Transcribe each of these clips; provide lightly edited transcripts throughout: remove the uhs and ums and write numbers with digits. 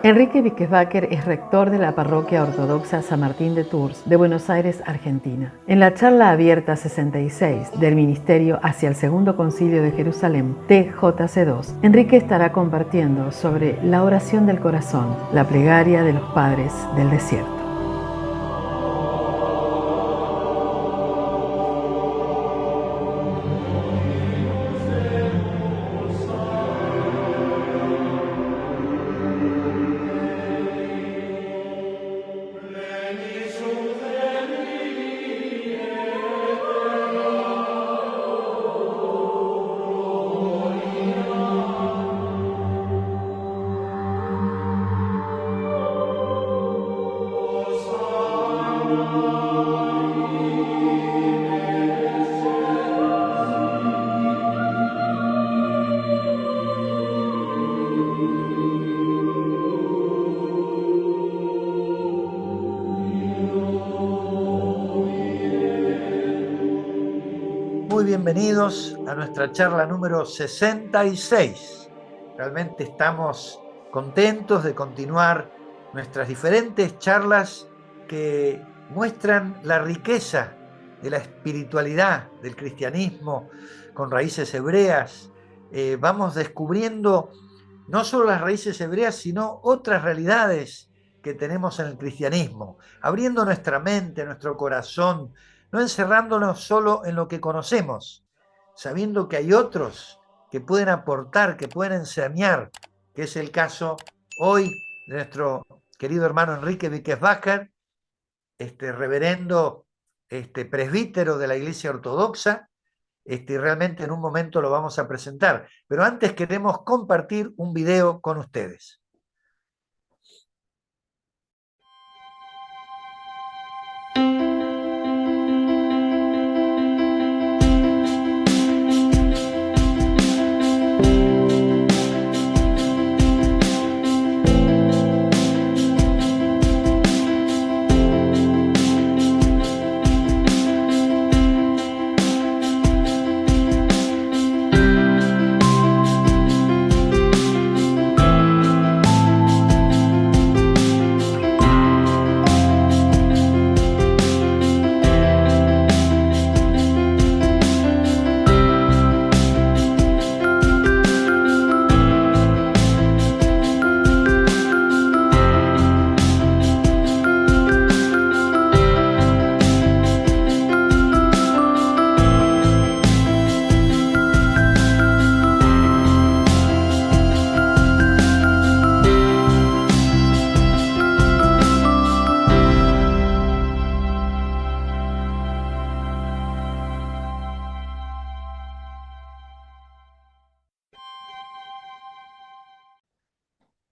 Enrique Wickesbacher es rector de la Parroquia Ortodoxa San Martín de Tours de Buenos Aires, Argentina. En la charla abierta 66 del Ministerio hacia el Segundo Concilio de Jerusalén, TJC2, Enrique estará compartiendo sobre la oración del corazón, la plegaria de los padres del desierto. Muy bienvenidos a nuestra charla número 66. Realmente estamos contentos de continuar nuestras diferentes charlas que muestran la riqueza de la espiritualidad del cristianismo con raíces hebreas. Vamos descubriendo no solo las raíces hebreas, sino otras realidades que tenemos en el cristianismo, abriendo nuestra mente, nuestro corazón, no encerrándonos solo en lo que conocemos, sabiendo que hay otros que pueden aportar, que pueden enseñar, que es el caso hoy de nuestro querido hermano Enrique Wickesbacher, reverendo, presbítero de la Iglesia Ortodoxa, y realmente en un momento lo vamos a presentar. Pero antes queremos compartir un video con ustedes.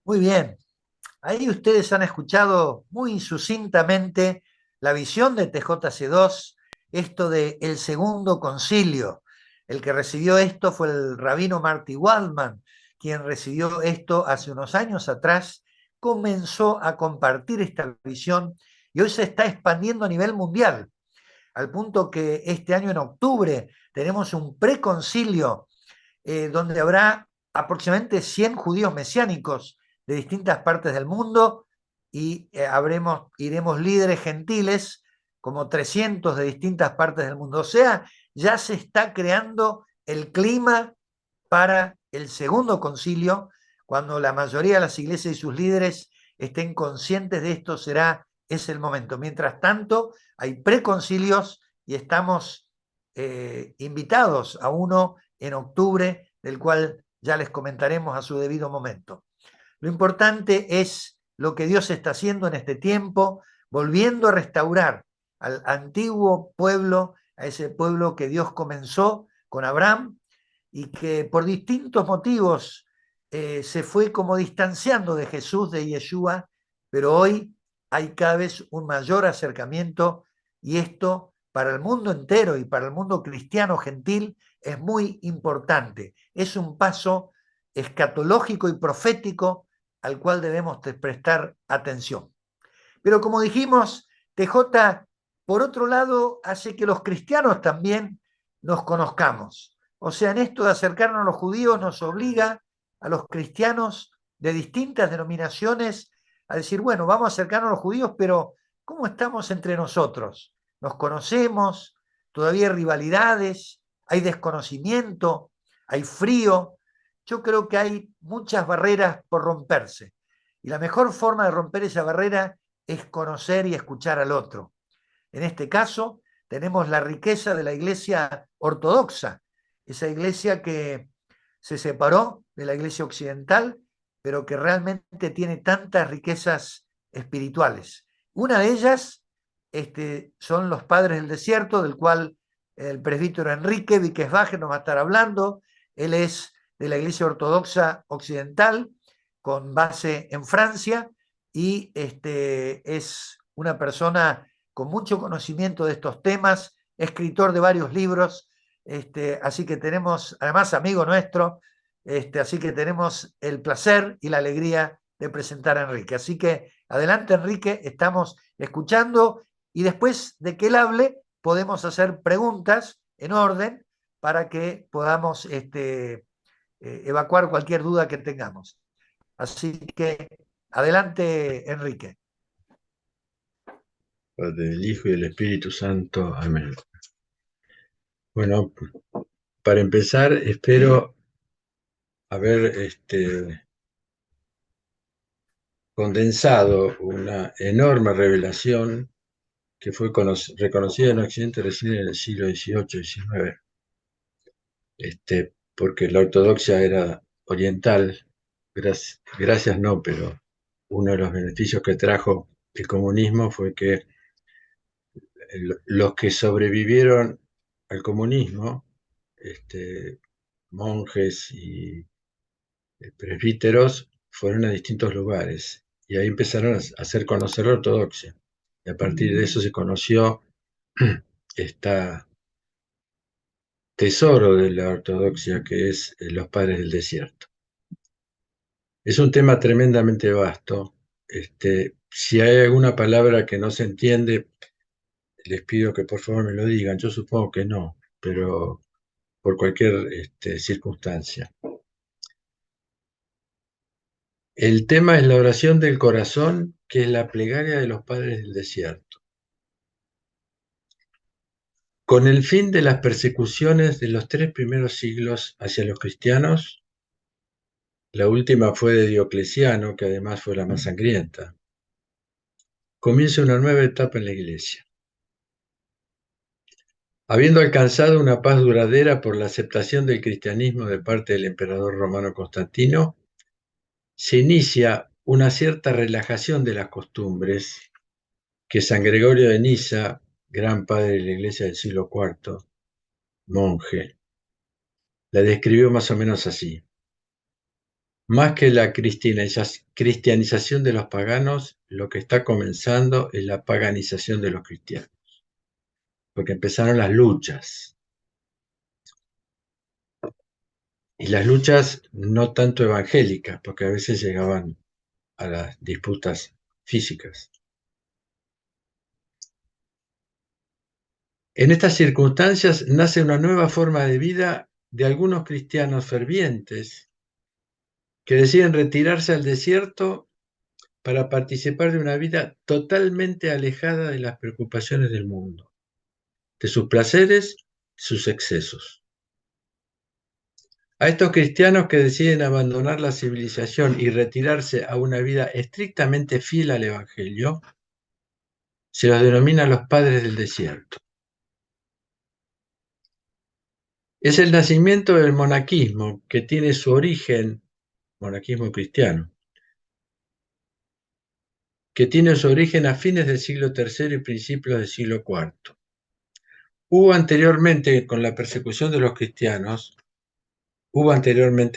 Muy bien, ahí ustedes han escuchado muy sucintamente la visión de TJC2, esto de el segundo concilio. El que recibió esto fue el rabino Marty Waldman, quien recibió esto hace unos años atrás, comenzó a compartir esta visión y hoy se está expandiendo a nivel mundial, al punto que este año en octubre tenemos un preconcilio donde habrá aproximadamente 100 judíos mesiánicos de distintas partes del mundo y iremos líderes gentiles como 300 de distintas partes del mundo. O sea, ya se está creando el clima para el segundo concilio. Cuando la mayoría de las iglesias y sus líderes estén conscientes de esto, es el momento. Mientras tanto, hay preconcilios y estamos invitados a uno en octubre, del cual ya les comentaremos a su debido momento. Lo importante es lo que Dios está haciendo en este tiempo, volviendo a restaurar al antiguo pueblo, a ese pueblo que Dios comenzó con Abraham y que por distintos motivos se fue como distanciando de Jesús, de Yeshua, pero hoy hay cada vez un mayor acercamiento y esto para el mundo entero y para el mundo cristiano gentil es muy importante. Es un paso escatológico y profético al cual debemos prestar atención. Pero como dijimos, TJ, por otro lado, hace que los cristianos también nos conozcamos. O sea, en esto de acercarnos a los judíos nos obliga a los cristianos de distintas denominaciones a decir, bueno, vamos a acercarnos a los judíos, pero ¿cómo estamos entre nosotros? ¿Nos conocemos? ¿Todavía hay rivalidades? ¿Hay desconocimiento? ¿Hay frío? Yo creo que hay muchas barreras por romperse. Y la mejor forma de romper esa barrera es conocer y escuchar al otro. En este caso, tenemos la riqueza de la iglesia ortodoxa, esa iglesia que se separó de la iglesia occidental, pero que realmente tiene tantas riquezas espirituales. Una de ellas son los padres del desierto, del cual el presbítero Enrique Víquez-Baje nos va a estar hablando. Él es de la iglesia ortodoxa occidental, con base en Francia, y es una persona con mucho conocimiento de estos temas, escritor de varios libros, así que tenemos, además amigo nuestro, así que tenemos el placer y la alegría de presentar a Enrique. Así que adelante Enrique, estamos escuchando y después de que él hable podemos hacer preguntas en orden para que podamos evacuar cualquier duda que tengamos. Así que adelante Enrique. Del Hijo y del Espíritu Santo. Amén. Bueno, para empezar, espero haber condensado una enorme revelación que fue reconocida en Occidente recién en el siglo XVIII, XIX, porque la ortodoxia era oriental, gracias no, pero uno de los beneficios que trajo el comunismo fue que los que sobrevivieron al comunismo, monjes y presbíteros, fueron a distintos lugares y ahí empezaron a hacer conocer la ortodoxia. Y a partir de eso se conoció este tesoro de la ortodoxia que es los padres del desierto. Es un tema tremendamente vasto. Si hay alguna palabra que no se entiende, les pido que por favor me lo digan. Yo supongo que no, pero por cualquier circunstancia. El tema es la oración del corazón, que es la plegaria de los padres del desierto. Con el fin de las persecuciones de los 3 primeros siglos hacia los cristianos, la última fue de Diocleciano, que además fue la más sangrienta, comienza una nueva etapa en la Iglesia. Habiendo alcanzado una paz duradera por la aceptación del cristianismo de parte del emperador romano Constantino, se inicia una cierta relajación de las costumbres que San Gregorio de Niza, gran padre de la Iglesia del siglo IV, monje, la describió más o menos así. Más que la cristianización de los paganos, lo que está comenzando es la paganización de los cristianos, porque empezaron las luchas. Y las luchas no tanto evangélicas, porque a veces llegaban a las disputas físicas. En estas circunstancias nace una nueva forma de vida de algunos cristianos fervientes que deciden retirarse al desierto para participar de una vida totalmente alejada de las preocupaciones del mundo, de sus placeres, sus excesos. A estos cristianos que deciden abandonar la civilización y retirarse a una vida estrictamente fiel al Evangelio, se los denomina los padres del desierto. Es el nacimiento del monaquismo, que tiene su origen, monaquismo cristiano, que tiene su origen a fines del siglo III y principios del siglo IV. Hubo anteriormente, con la persecución de los cristianos,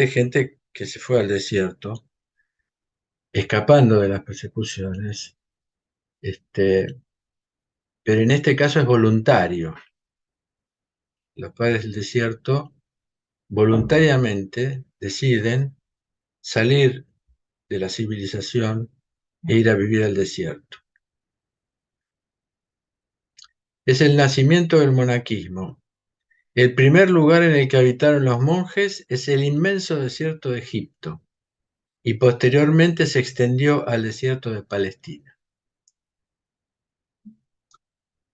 gente que se fue al desierto, escapando de las persecuciones, pero en este caso es voluntario. Los padres del desierto voluntariamente deciden salir de la civilización e ir a vivir al desierto. Es el nacimiento del monaquismo. El primer lugar en el que habitaron los monjes es el inmenso desierto de Egipto, y posteriormente se extendió al desierto de Palestina.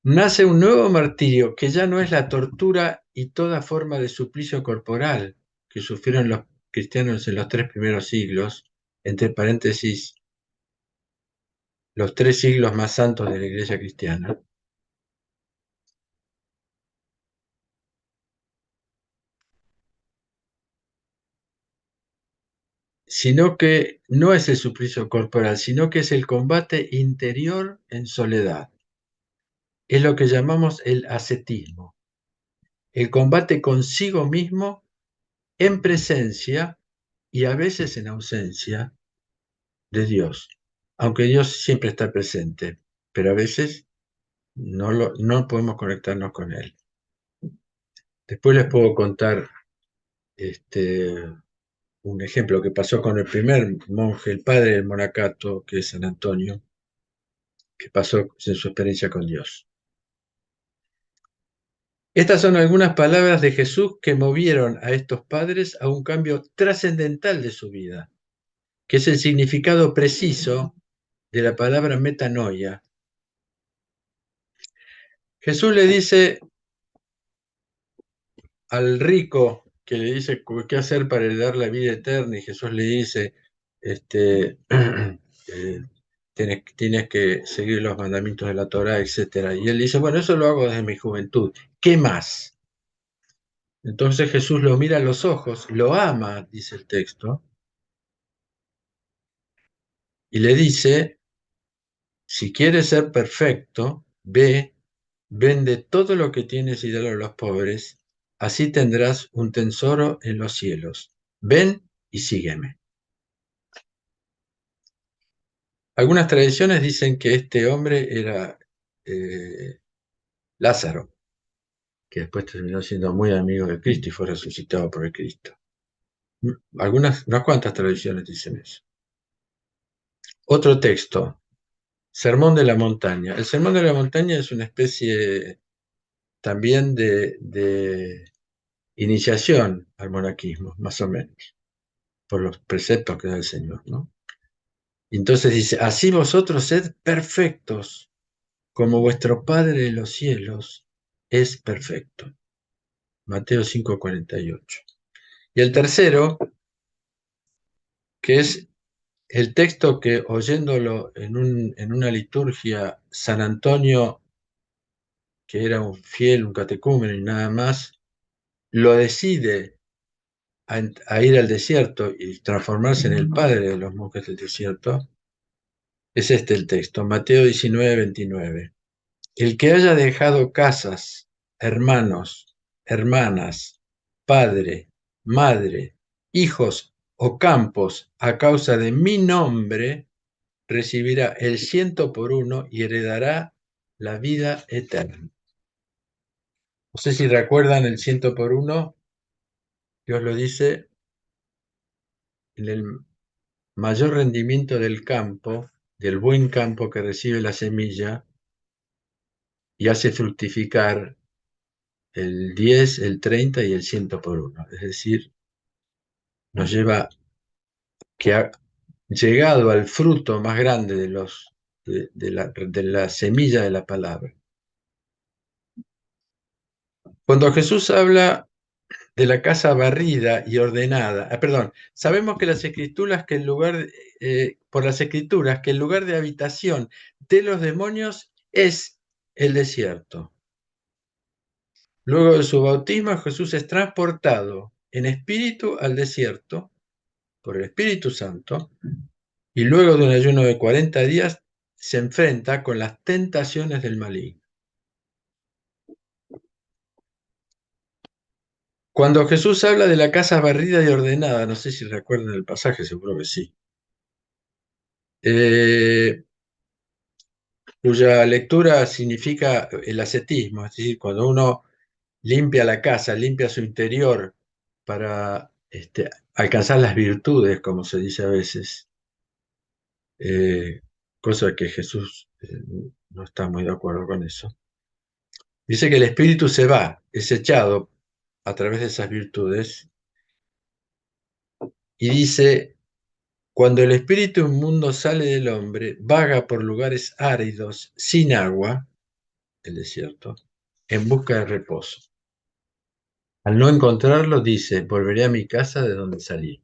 Nace un nuevo martirio que ya no es la tortura y toda forma de suplicio corporal que sufrieron los cristianos en los 3 primeros siglos, entre paréntesis, los 3 siglos más santos de la Iglesia cristiana, sino que no es el suplicio corporal, sino que es el combate interior en soledad. Es lo que llamamos el ascetismo, el combate consigo mismo en presencia y a veces en ausencia de Dios, aunque Dios siempre está presente, pero a veces no podemos conectarnos con Él. Después les puedo contar un ejemplo que pasó con el primer monje, el padre del monacato, que es San Antonio, que pasó en su experiencia con Dios. Estas son algunas palabras de Jesús que movieron a estos padres a un cambio trascendental de su vida, que es el significado preciso de la palabra metanoia. Jesús le dice al rico que le dice qué hacer para heredar la vida eterna, y Jesús le dice, tienes que seguir los mandamientos de la Torá, etc. Y él dice, bueno, eso lo hago desde mi juventud. ¿Qué más? Entonces Jesús lo mira a los ojos, lo ama, dice el texto, y le dice, si quieres ser perfecto, ve, vende todo lo que tienes y dalo a los pobres, así tendrás un tesoro en los cielos. Ven y sígueme. Algunas tradiciones dicen que este hombre era Lázaro, que después terminó siendo muy amigo de Cristo y fue resucitado por el Cristo. Unas cuantas tradiciones dicen eso. Otro texto, Sermón de la Montaña. El Sermón de la Montaña es una especie también de iniciación al monaquismo, más o menos, por los preceptos que da el Señor, ¿no? Entonces dice, así vosotros sed perfectos, como vuestro Padre de los cielos es perfecto. Mateo 5:48. Y el tercero, que es el texto que oyéndolo en una liturgia, San Antonio, que era un fiel, un catecúmeno y nada más, lo decide a ir al desierto y transformarse en el padre de los monjes del desierto, es este el texto, Mateo 19:29. El que haya dejado casas, hermanos, hermanas, padre, madre, hijos o campos a causa de mi nombre, recibirá el 100 por 1 y heredará la vida eterna. No sé si recuerdan el 100 por 1, Dios lo dice, en el mayor rendimiento del campo, del buen campo que recibe la semilla y hace fructificar el 10, el 30 y el 100 por 1. Es decir, nos lleva que ha llegado al fruto más grande de la semilla de la palabra. Cuando Jesús habla de la casa barrida y ordenada, perdón, sabemos que las escrituras que por las escrituras que el lugar de habitación de los demonios es el desierto. Luego de su bautismo, Jesús es transportado en espíritu al desierto por el Espíritu Santo, y luego de un ayuno de 40 días se enfrenta con las tentaciones del maligno. Cuando Jesús habla de la casa barrida y ordenada, no sé si recuerdan el pasaje, seguro que sí, cuya lectura significa el ascetismo, es decir, cuando uno limpia la casa, limpia su interior para alcanzar las virtudes, como se dice a veces, cosa que Jesús no está muy de acuerdo con eso. Dice que el espíritu se va, es echado a través de esas virtudes, y dice, Cuando el espíritu inmundo sale del hombre, vaga por lugares áridos, sin agua, el desierto, en busca de reposo. Al no encontrarlo, dice, volveré a mi casa de donde salí.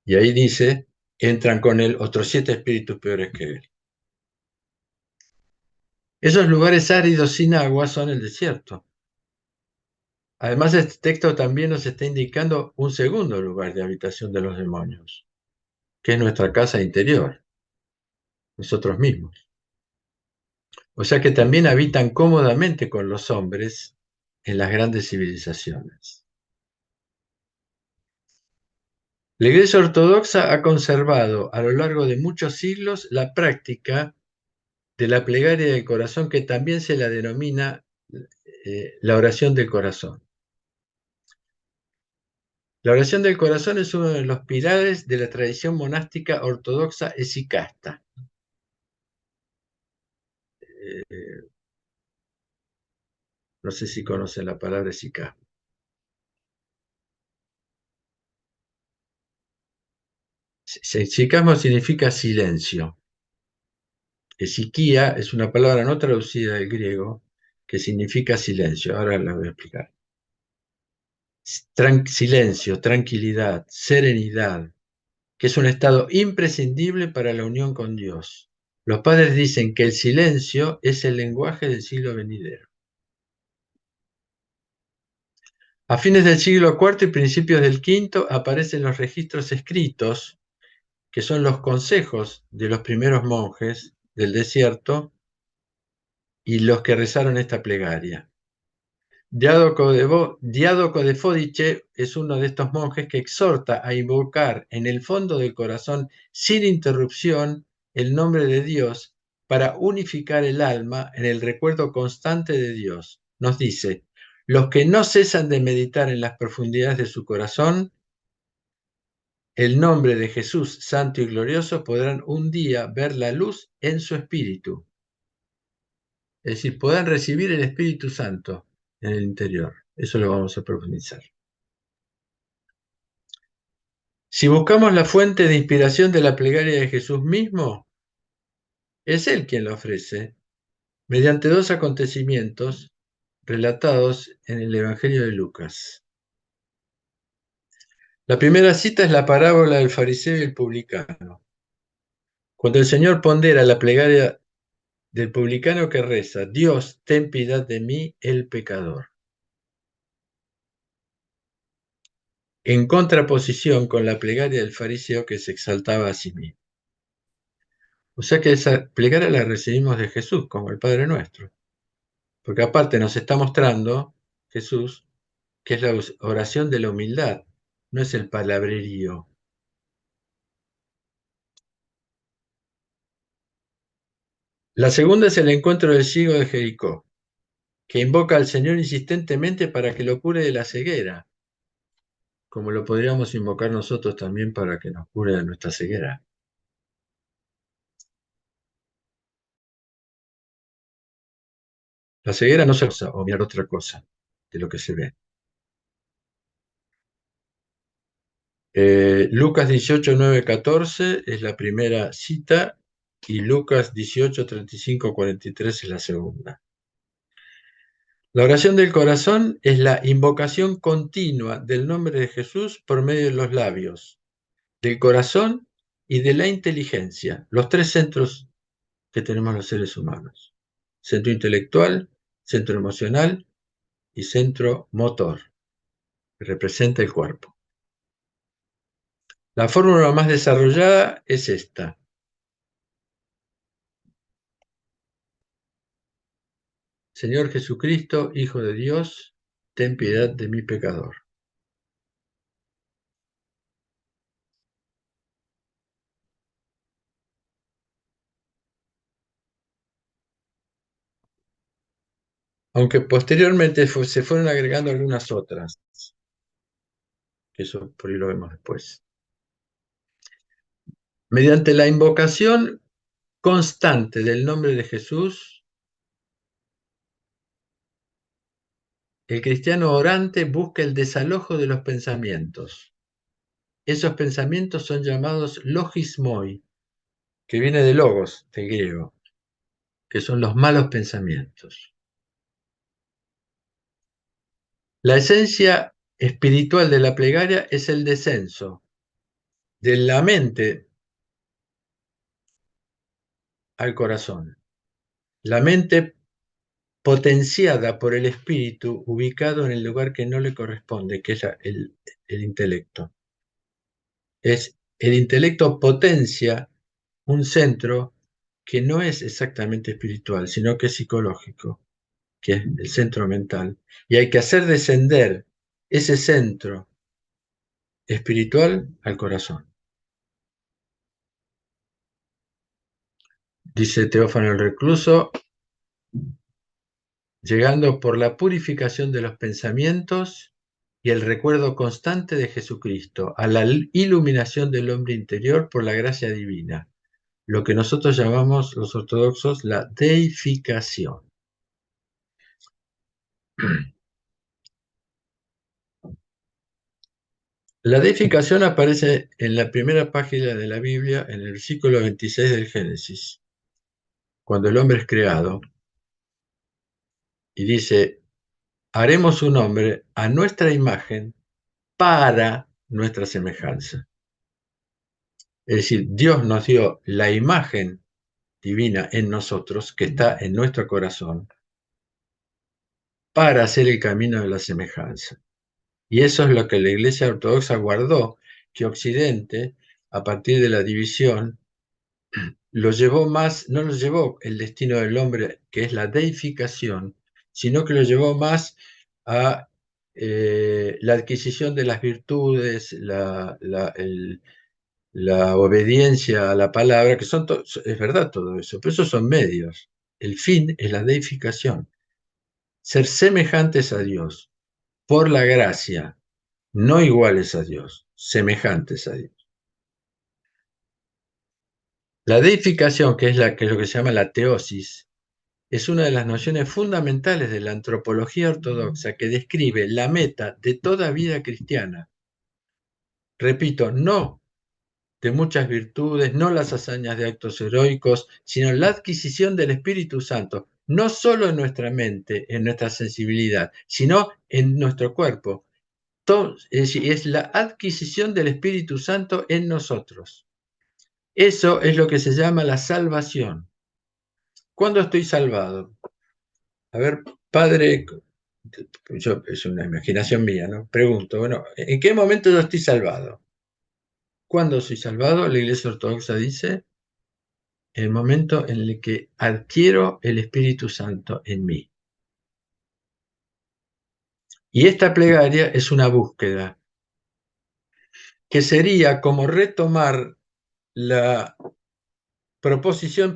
Y ahí dice, entran con él otros 7 espíritus peores que él. Esos lugares áridos sin agua son el desierto. Además, este texto también nos está indicando un segundo lugar de habitación de los demonios, que es nuestra casa interior, nosotros mismos. O sea que también habitan cómodamente con los hombres en las grandes civilizaciones. La Iglesia Ortodoxa ha conservado a lo largo de muchos siglos la práctica de la plegaria del corazón, que también se la denomina la oración del corazón. La oración del corazón es uno de los pilares de la tradición monástica ortodoxa esicasta. No sé si conocen la palabra esicasta. Esicasmo significa silencio. Esiquía es una palabra no traducida del griego que significa silencio. Ahora la voy a explicar. Silencio, tranquilidad, serenidad, que es un estado imprescindible para la unión con Dios. Los padres dicen que el silencio es el lenguaje del siglo venidero. A fines del siglo IV y principios del V aparecen los registros escritos, que son los consejos de los primeros monjes del desierto y los que rezaron esta plegaria. Diádoco de Fodice es uno de estos monjes que exhorta a invocar en el fondo del corazón, sin interrupción, el nombre de Dios para unificar el alma en el recuerdo constante de Dios. Nos dice, los que no cesan de meditar en las profundidades de su corazón, el nombre de Jesús santo y glorioso podrán un día ver la luz en su espíritu. Es decir, podrán recibir el Espíritu Santo en el interior. Eso lo vamos a profundizar. Si buscamos la fuente de inspiración de la plegaria de Jesús mismo, es Él quien la ofrece, mediante 2 acontecimientos relatados en el Evangelio de Lucas. La primera cita es la parábola del fariseo y el publicano. Cuando el Señor pondera la plegaria del publicano que reza, Dios, ten piedad de mí, el pecador, en contraposición con la plegaria del fariseo que se exaltaba a sí mismo. O sea que esa plegaria la recibimos de Jesús, como el Padre Nuestro. Porque aparte nos está mostrando Jesús que es la oración de la humildad, no es el palabrerío. La segunda es el encuentro del ciego de Jericó, que invoca al Señor insistentemente para que lo cure de la ceguera, como lo podríamos invocar nosotros también para que nos cure de nuestra ceguera. La ceguera no se usa o mirar otra cosa de lo que se ve. Lucas 18, 9, 14 es la primera cita y Lucas 18, 35, 43 es la segunda. La oración del corazón es la invocación continua del nombre de Jesús por medio de los labios, del corazón y de la inteligencia, los 3 centros que tenemos los seres humanos. Centro intelectual, centro emocional y centro motor, que representa el cuerpo. La fórmula más desarrollada es esta. Señor Jesucristo, Hijo de Dios, ten piedad de mi pecador. Aunque posteriormente se fueron agregando algunas otras, que eso por ahí lo vemos después. Mediante la invocación constante del nombre de Jesús, el cristiano orante busca el desalojo de los pensamientos, esos pensamientos son llamados logismoi, que viene de logos, del griego, que son los malos pensamientos. La esencia espiritual de la plegaria es el descenso de la mente al corazón. La mente potenciada por el espíritu ubicado en el lugar que no le corresponde, que es el intelecto. El intelecto potencia un centro que no es exactamente espiritual, sino que es psicológico, que es el centro mental. Y hay que hacer descender ese centro espiritual al corazón. Dice Teófano el Recluso, llegando por la purificación de los pensamientos y el recuerdo constante de Jesucristo, a la iluminación del hombre interior por la gracia divina, lo que nosotros llamamos los ortodoxos la deificación. La deificación aparece en la primera página de la Biblia, en el versículo 26 del Génesis, cuando el hombre es creado, y dice, haremos un hombre a nuestra imagen para nuestra semejanza. Es decir, Dios nos dio la imagen divina en nosotros, que está en nuestro corazón, para hacer el camino de la semejanza. Y eso es lo que la Iglesia Ortodoxa guardó, que Occidente, a partir de la división, lo llevó más, no lo llevó el destino del hombre, que es la deificación, sino que lo llevó más a la adquisición de las virtudes, la obediencia a la palabra, que es verdad todo eso, pero esos son medios. El fin es la deificación, ser semejantes a Dios por la gracia, no iguales a Dios, semejantes a Dios. La deificación, que es lo que se llama la teosis, es una de las nociones fundamentales de la antropología ortodoxa que describe la meta de toda vida cristiana. Repito, no de muchas virtudes, no las hazañas de actos heroicos, sino la adquisición del Espíritu Santo, no solo en nuestra mente, en nuestra sensibilidad, sino en nuestro cuerpo. Es la adquisición del Espíritu Santo en nosotros. Eso es lo que se llama la salvación. ¿Cuándo estoy salvado? A ver, padre, es una imaginación mía, ¿no? Pregunto, bueno, ¿en qué momento yo estoy salvado? ¿Cuándo soy salvado? La Iglesia Ortodoxa dice, el momento en el que adquiero el Espíritu Santo en mí. Y esta plegaria es una búsqueda, que sería como retomar la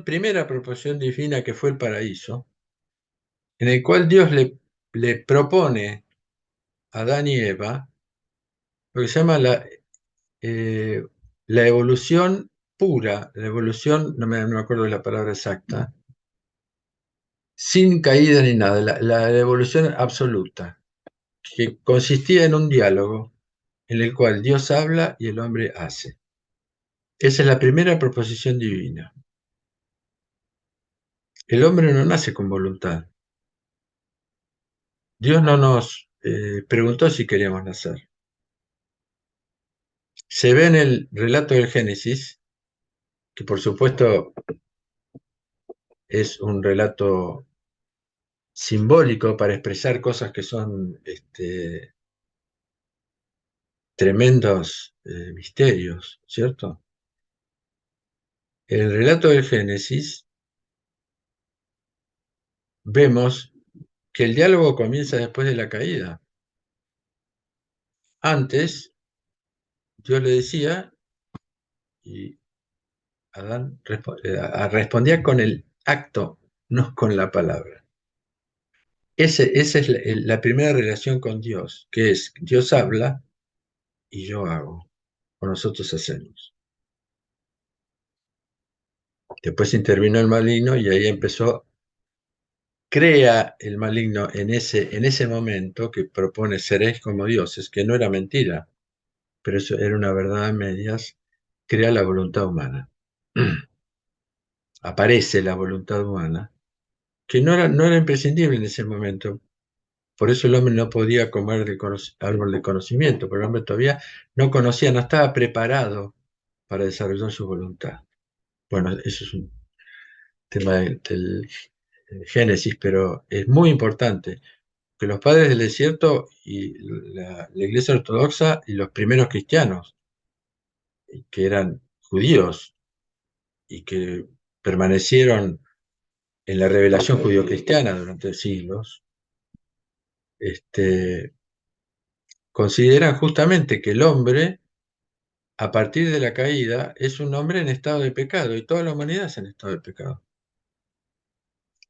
primera proposición divina que fue el paraíso, en el cual Dios le propone a Adán y Eva lo que se llama la evolución pura, la evolución, no me acuerdo de la palabra exacta, sin caída ni nada, la evolución absoluta, que consistía en un diálogo en el cual Dios habla y el hombre hace. Esa es la primera proposición divina. El hombre no nace con voluntad. Dios no nos preguntó si queríamos nacer. Se ve en el relato del Génesis, que por supuesto es un relato simbólico para expresar cosas que son tremendos misterios, ¿cierto? En el relato del Génesis vemos que el diálogo comienza después de la caída. Antes, Dios le decía y Adán respondía con el acto, no con la palabra. Esa es la primera relación con Dios, que es Dios habla y yo hago, o nosotros hacemos. Después intervino el maligno y ahí crea el maligno en ese momento que propone seréis como dioses, que no era mentira. pero eso era una verdad a medias, crea la voluntad humana. Aparece la voluntad humana, que no era imprescindible en ese momento. Por eso el hombre no podía comer del árbol de conocimiento, porque el hombre todavía no conocía, no estaba preparado para desarrollar su voluntad. Bueno, eso es un tema del Génesis, pero es muy importante que los padres del desierto y la Iglesia Ortodoxa y los primeros cristianos, que eran judíos y que permanecieron en la revelación judío-cristiana durante siglos, consideran justamente que el hombre, a partir de la caída, es un hombre en estado de pecado y toda la humanidad es en estado de pecado.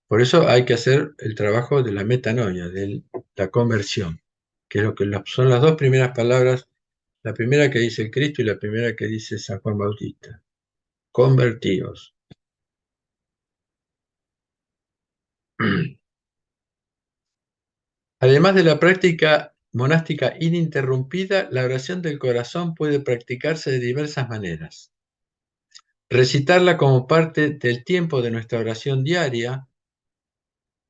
Por eso hay que hacer el trabajo de la metanoia, de la conversión, que es lo que son las dos primeras palabras, la primera que dice el Cristo y la primera que dice San Juan Bautista. Convertíos. Además de la práctica monástica ininterrumpida, la oración del corazón puede practicarse de diversas maneras. Recitarla como parte del tiempo de nuestra oración diaria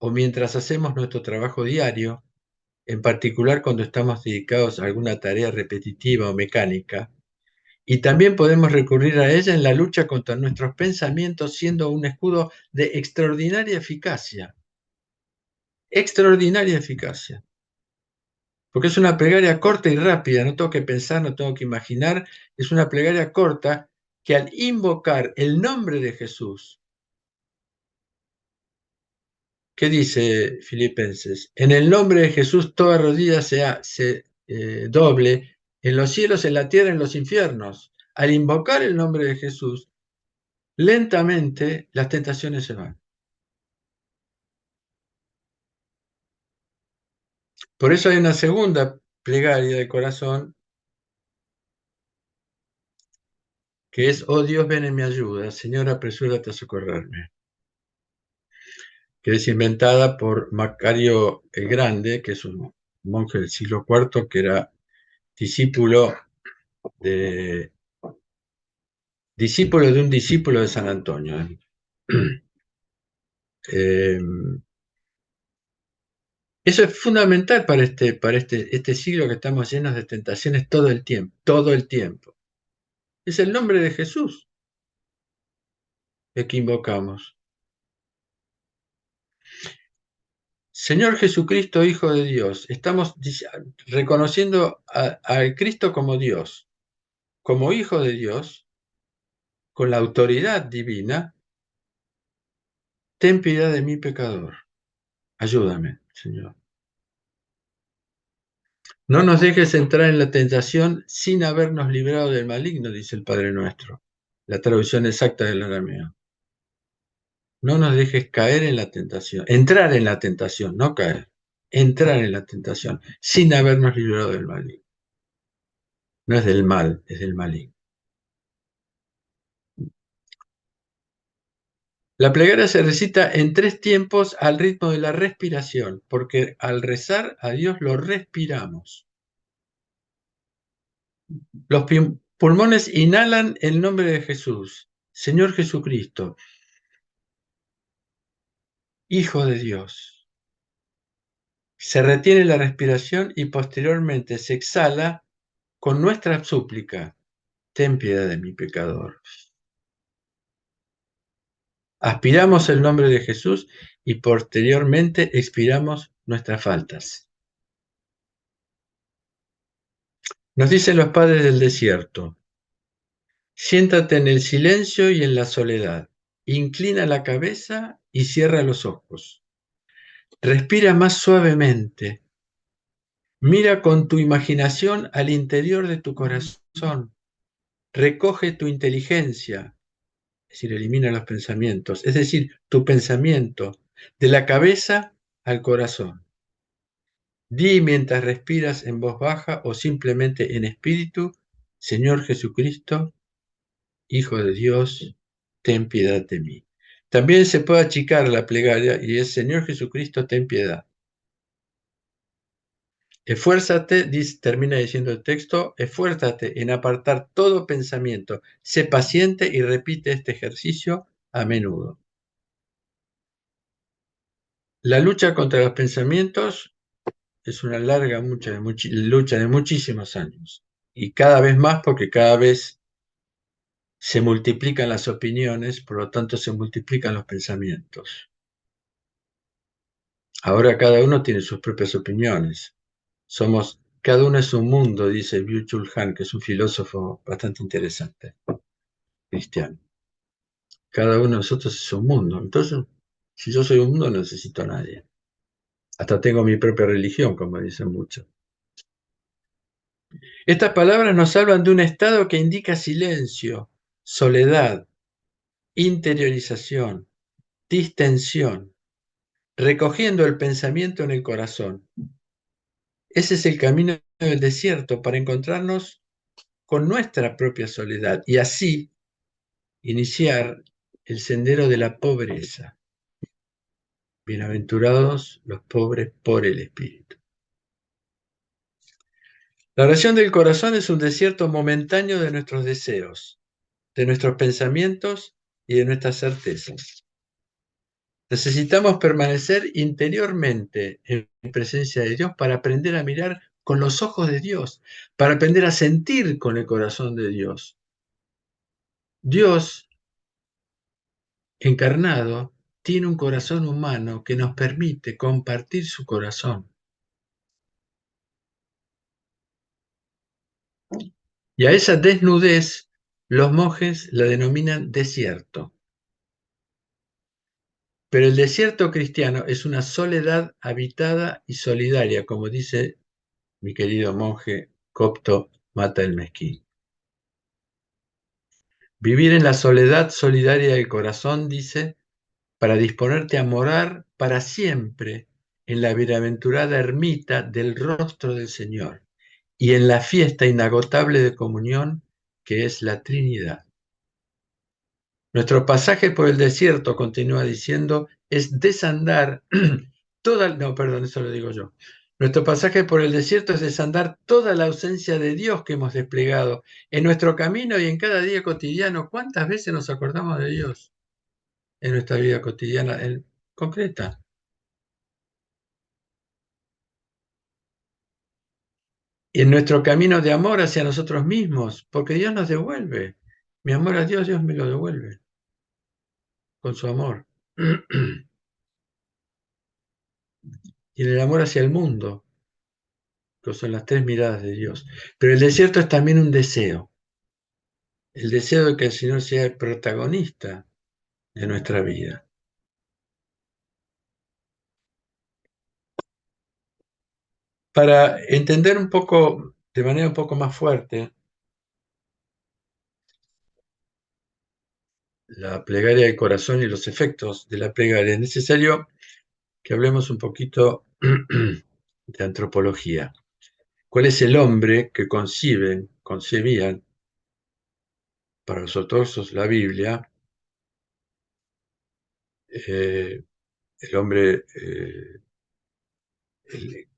o mientras hacemos nuestro trabajo diario, en particular cuando estamos dedicados a alguna tarea repetitiva o mecánica, y también podemos recurrir a ella en la lucha contra nuestros pensamientos, siendo un escudo de extraordinaria eficacia. Extraordinaria eficacia. Porque es una plegaria corta y rápida, no tengo que pensar, no tengo que imaginar, es una plegaria corta que al invocar el nombre de Jesús, ¿qué dice Filipenses? En el nombre de Jesús toda rodilla se doble en los cielos, en la tierra, en los infiernos. Al invocar el nombre de Jesús, lentamente las tentaciones se van. Por eso hay una segunda plegaria de corazón que es, oh Dios, ven en mi ayuda, Señor, apresúrate a socorrerme, que es inventada por Macario el Grande, que es un monje del siglo IV, que era discípulo de un discípulo de San Antonio. Eh, Eso es fundamental para este siglo que estamos llenos de tentaciones todo el tiempo, todo el tiempo. Es el nombre de Jesús el que invocamos. Señor Jesucristo, Hijo de Dios, estamos reconociendo al Cristo como Dios, como Hijo de Dios, con la autoridad divina. Ten piedad de mí, pecador. Ayúdame, Señor. No nos dejes entrar en la tentación sin habernos librado del maligno, dice el Padre Nuestro, la traducción exacta del arameo. No nos dejes caer en la tentación, entrar en la tentación, no caer, entrar en la tentación sin habernos librado del maligno. No es del mal, es del maligno. La plegaria se recita en 3 tiempos al ritmo de la respiración, porque al rezar a Dios lo respiramos. Los pulmones inhalan el nombre de Jesús, Señor Jesucristo, Hijo de Dios. Se retiene la respiración y posteriormente se exhala con nuestra súplica. Ten piedad de mi pecador. Aspiramos el nombre de Jesús y posteriormente expiramos nuestras faltas. Nos dicen los padres del desierto: siéntate en el silencio y en la soledad. Inclina la cabeza y cierra los ojos. Respira más suavemente. Mira con tu imaginación al interior de tu corazón. Recoge tu inteligencia, es decir, elimina los pensamientos, es decir, tu pensamiento, de la cabeza al corazón. Di mientras respiras en voz baja o simplemente en espíritu: Señor Jesucristo, Hijo de Dios, ten piedad de mí. También se puede achicar la plegaria y es: Señor Jesucristo, ten piedad. Esfuérzate, termina diciendo el texto, esfuérzate en apartar todo pensamiento, sé paciente y repite este ejercicio a menudo. La lucha contra los pensamientos es una larga lucha de muchísimos años, y cada vez más porque cada vez se multiplican las opiniones, por lo tanto se multiplican los pensamientos. Ahora cada uno tiene sus propias opiniones. Cada uno es un mundo, dice Byung-Chul Han, que es un filósofo bastante interesante, cristiano. Cada uno de nosotros es un mundo. Entonces, si yo soy un mundo, no necesito a nadie. Hasta tengo mi propia religión, como dicen muchos. Estas palabras nos hablan de un estado que indica silencio, soledad, interiorización, distensión, recogiendo el pensamiento en el corazón. Ese es el camino del desierto para encontrarnos con nuestra propia soledad y así iniciar el sendero de la pobreza. Bienaventurados los pobres por el Espíritu. La oración del corazón es un desierto momentáneo de nuestros deseos, de nuestros pensamientos y de nuestras certezas. Necesitamos permanecer interiormente en presencia de Dios para aprender a mirar con los ojos de Dios, para aprender a sentir con el corazón de Dios. Dios encarnado tiene un corazón humano que nos permite compartir su corazón. Y a esa desnudez los monjes la denominan desierto. Pero el desierto cristiano es una soledad habitada y solidaria, como dice mi querido monje copto Mata el Mezquín. Vivir en la soledad solidaria del corazón, dice, para disponerte a morar para siempre en la bienaventurada ermita del rostro del Señor y en la fiesta inagotable de comunión que es la Trinidad. Nuestro pasaje por el desierto, continúa diciendo, es desandar eso lo digo yo. Nuestro pasaje por el desierto es desandar toda la ausencia de Dios que hemos desplegado en nuestro camino y en cada día cotidiano. ¿Cuántas veces nos acordamos de Dios en nuestra vida cotidiana concreta? Y en nuestro camino de amor hacia nosotros mismos, porque Dios nos devuelve. Mi amor a Dios, Dios me lo devuelve con su amor. Y en el amor hacia el mundo, que son las tres miradas de Dios. Pero el desierto es también un deseo. El deseo de que el Señor sea el protagonista de nuestra vida. Para entender un poco, de manera un poco más fuerte, la plegaria del corazón y los efectos de la plegaria, es necesario que hablemos un poquito de antropología. ¿Cuál es el hombre que concebían para los ortodoxos la Biblia? El hombre,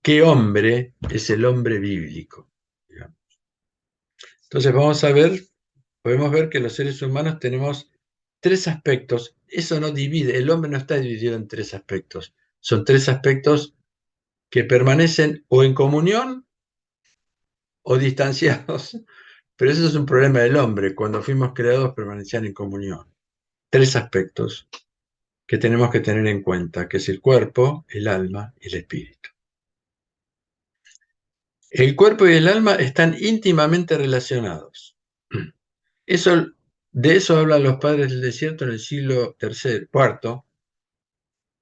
¿qué hombre es el hombre bíblico? Digamos. Entonces podemos ver que los seres humanos tenemos tres aspectos. Eso no divide, el hombre no está dividido en tres aspectos. Son tres aspectos que permanecen o en comunión o distanciados. Pero eso es un problema del hombre. Cuando fuimos creados permanecían en comunión. Tres aspectos que tenemos que tener en cuenta, que es el cuerpo, el alma y el espíritu. El cuerpo y el alma están íntimamente relacionados. De eso hablan los padres del desierto en el siglo IV,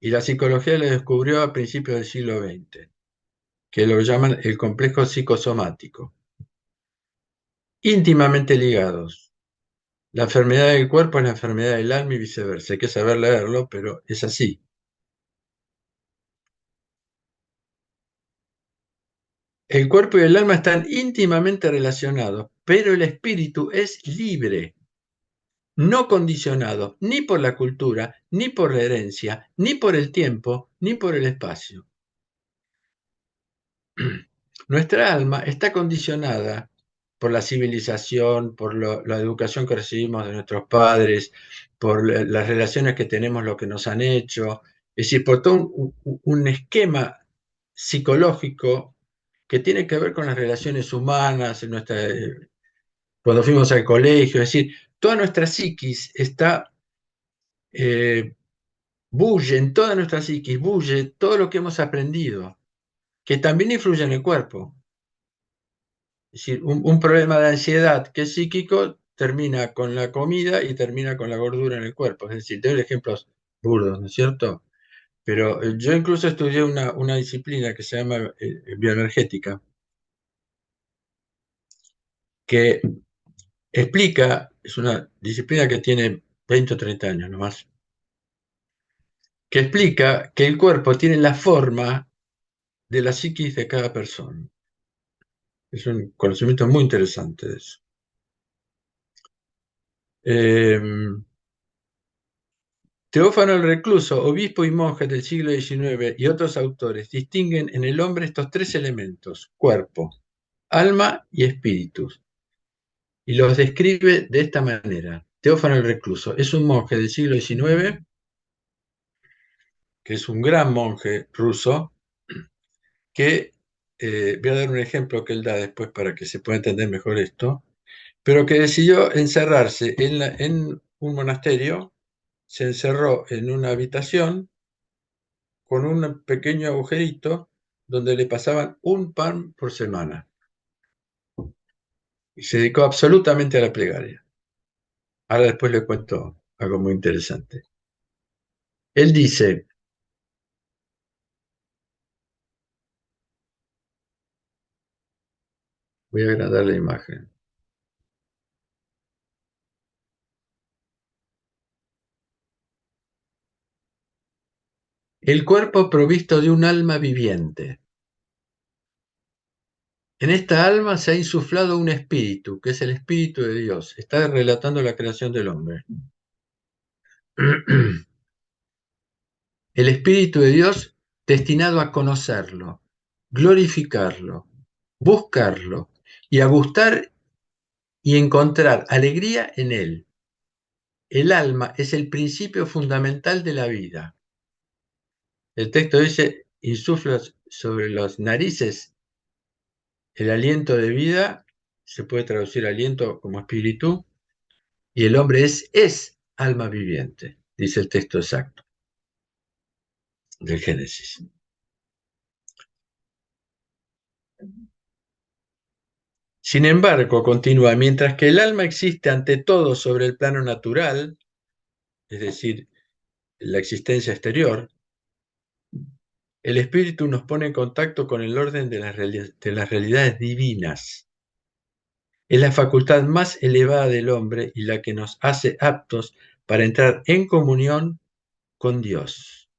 y la psicología lo descubrió a principios del siglo XX, que lo llaman el complejo psicosomático. Íntimamente ligados. La enfermedad del cuerpo es la enfermedad del alma y viceversa. Hay que saber leerlo, pero es así. El cuerpo y el alma están íntimamente relacionados, pero el espíritu es libre, no condicionado ni por la cultura, ni por la herencia, ni por el tiempo, ni por el espacio. Nuestra alma está condicionada por la civilización, por la educación que recibimos de nuestros padres, por las relaciones que tenemos, lo que nos han hecho, es decir, por todo un esquema psicológico que tiene que ver con las relaciones humanas, cuando fuimos al colegio, es decir, toda nuestra psiquis está, bulle, en toda nuestra psiquis, bulle todo lo que hemos aprendido, que también influye en el cuerpo. Es decir, un problema de ansiedad que es psíquico termina con la comida y termina con la gordura en el cuerpo. Es decir, tengo ejemplos burdos, ¿no es cierto? Pero yo incluso estudié una disciplina que se llama bioenergética, que explica, es una disciplina que tiene 20 o 30 años nomás, que explica que el cuerpo tiene la forma de la psiquis de cada persona. Es un conocimiento muy interesante de eso. Teófano el Recluso, obispo y monje del siglo XIX, y otros autores distinguen en el hombre estos tres elementos: cuerpo, alma y espíritu, y los describe de esta manera. Teófano el Recluso es un monje del siglo XIX, que es un gran monje ruso, que, voy a dar un ejemplo que él da después para que se pueda entender mejor esto, pero que decidió encerrarse en un monasterio, se encerró en una habitación con un pequeño agujerito donde le pasaban un pan por semana. Y se dedicó absolutamente a la plegaria. Ahora después le cuento algo muy interesante. Él dice, voy a agrandar la imagen. El cuerpo provisto de un alma viviente. En esta alma se ha insuflado un espíritu, que es el espíritu de Dios. Está relatando la creación del hombre. El espíritu de Dios destinado a conocerlo, glorificarlo, buscarlo y a gustar y encontrar alegría en él. El alma es el principio fundamental de la vida. El texto dice, insufla sobre las narices el aliento de vida, se puede traducir aliento como espíritu, y el hombre es alma viviente, dice el texto exacto del Génesis. Sin embargo, continúa, mientras que el alma existe ante todo sobre el plano natural, es decir, la existencia exterior, el espíritu nos pone en contacto con el orden de las realidades divinas. Es la facultad más elevada del hombre y la que nos hace aptos para entrar en comunión con Dios.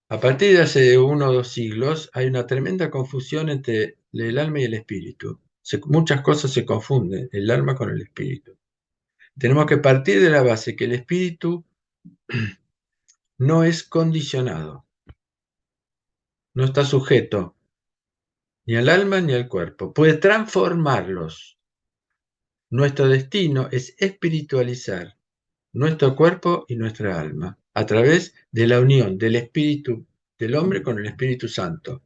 A partir de hace 1 o 2 siglos hay una tremenda confusión entre el alma y el espíritu. Muchas cosas se confunden, el alma con el espíritu. Tenemos que partir de la base que el espíritu no es condicionado, no está sujeto ni al alma ni al cuerpo, puede transformarlos. Nuestro destino es espiritualizar nuestro cuerpo y nuestra alma a través de la unión del espíritu del hombre con el Espíritu Santo.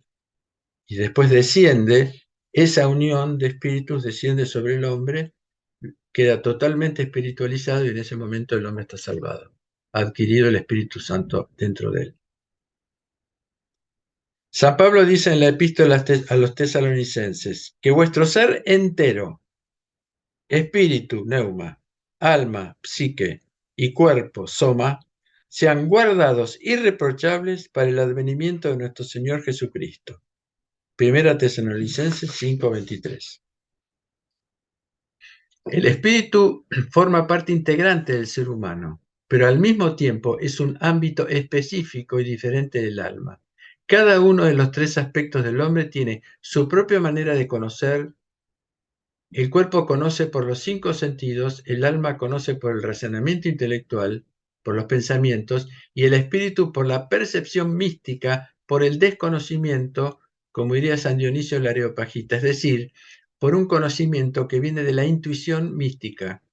Y después desciende, esa unión de espíritus desciende sobre el hombre, queda totalmente espiritualizado y en ese momento el hombre está salvado, ha adquirido el Espíritu Santo dentro de él. San Pablo dice en la epístola a los tesalonicenses que vuestro ser entero, espíritu, neuma, alma, psique y cuerpo, soma, sean guardados irreprochables para el advenimiento de nuestro Señor Jesucristo. Primera Tesalonicenses 5:23. El espíritu forma parte integrante del ser humano, pero al mismo tiempo es un ámbito específico y diferente del alma. Cada uno de los tres aspectos del hombre tiene su propia manera de conocer. El cuerpo conoce por los 5 sentidos, el alma conoce por el razonamiento intelectual, por los pensamientos, y el espíritu por la percepción mística, por el desconocimiento, como diría San Dionisio el Areopagita, es decir, por un conocimiento que viene de la intuición mística,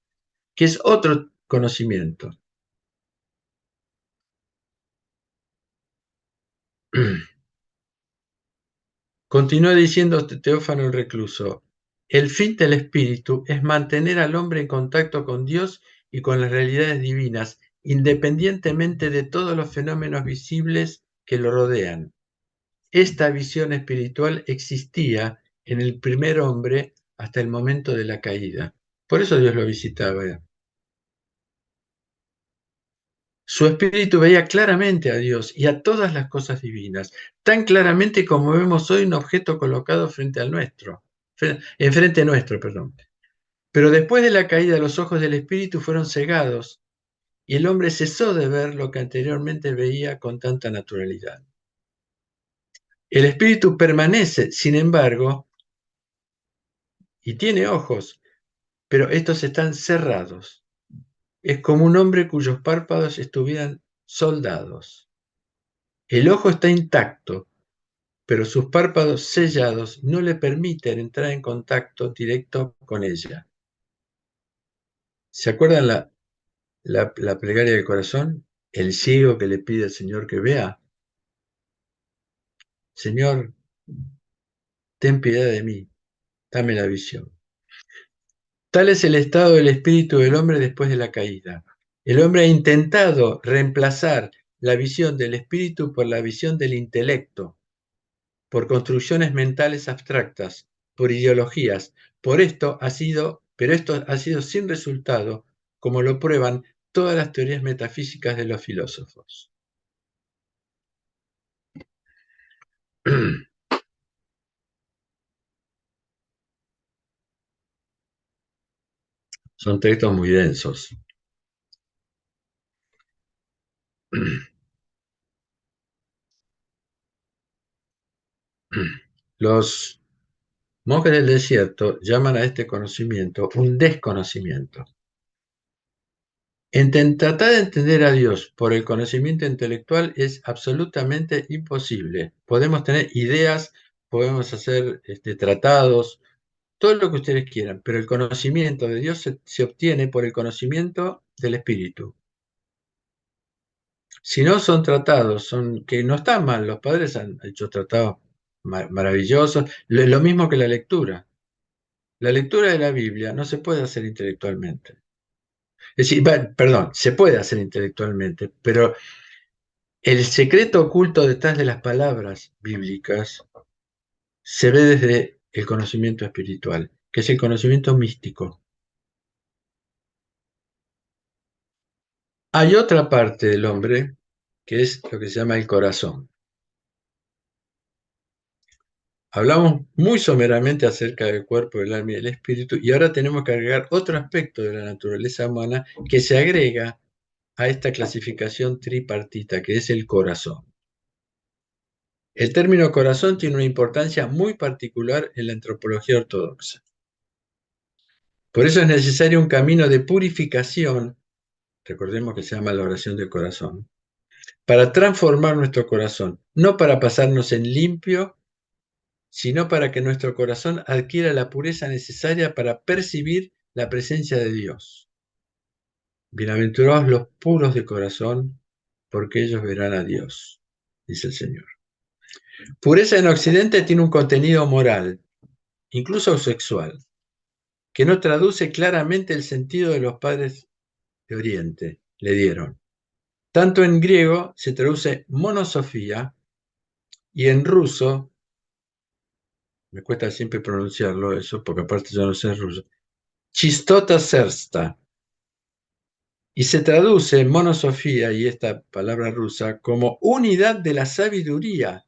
que es otro conocimiento. Continúa diciendo Teófano el Recluso, el fin del espíritu es mantener al hombre en contacto con Dios y con las realidades divinas, independientemente de todos los fenómenos visibles que lo rodean. Esta visión espiritual existía en el primer hombre hasta el momento de la caída. Por eso Dios lo visitaba. Su espíritu veía claramente a Dios y a todas las cosas divinas, tan claramente como vemos hoy un objeto colocado frente al nuestro, enfrente nuestro, perdón. Pero después de la caída, los ojos del espíritu fueron cegados y el hombre cesó de ver lo que anteriormente veía con tanta naturalidad. El espíritu permanece, sin embargo, y tiene ojos, pero estos están cerrados. Es como un hombre cuyos párpados estuvieran soldados. El ojo está intacto, pero sus párpados sellados no le permiten entrar en contacto directo con ella. ¿Se acuerdan la plegaria del corazón? El ciego que le pide al Señor que vea. Señor, ten piedad de mí, dame la visión. Tal es el estado del espíritu del hombre después de la caída. El hombre ha intentado reemplazar la visión del espíritu por la visión del intelecto, por construcciones mentales abstractas, por ideologías. Pero esto ha sido sin resultado, como lo prueban todas las teorías metafísicas de los filósofos. Son textos muy densos. Los monjes del desierto llaman a este conocimiento un desconocimiento. Tratar de entender a Dios por el conocimiento intelectual es absolutamente imposible. Podemos tener ideas, podemos hacer tratados, todo lo que ustedes quieran, pero el conocimiento de Dios se obtiene por el conocimiento del Espíritu. Si no son tratados, que no están mal, los padres han hecho tratados maravillosos, lo mismo que la lectura. La lectura de la Biblia no se puede hacer intelectualmente. Es decir, perdón, se puede hacer intelectualmente, pero el secreto oculto detrás de las palabras bíblicas se ve desde el conocimiento espiritual, que es el conocimiento místico. Hay otra parte del hombre que es lo que se llama el corazón. Hablamos muy someramente acerca del cuerpo, el alma y el espíritu, y ahora tenemos que agregar otro aspecto de la naturaleza humana que se agrega a esta clasificación tripartita, que es el corazón. El término corazón tiene una importancia muy particular en la antropología ortodoxa. Por eso es necesario un camino de purificación, recordemos que se llama la oración del corazón, para transformar nuestro corazón, no para pasarnos en limpio, sino para que nuestro corazón adquiera la pureza necesaria para percibir la presencia de Dios. Bienaventurados los puros de corazón, porque ellos verán a Dios, dice el Señor. Pureza en Occidente tiene un contenido moral, incluso sexual, que no traduce claramente el sentido de los padres de Oriente, le dieron. Tanto en griego se traduce monosofía y en ruso, me cuesta siempre pronunciarlo eso, porque aparte yo no sé ruso, chistota sersta. Y se traduce monosofía y esta palabra rusa como unidad de la sabiduría.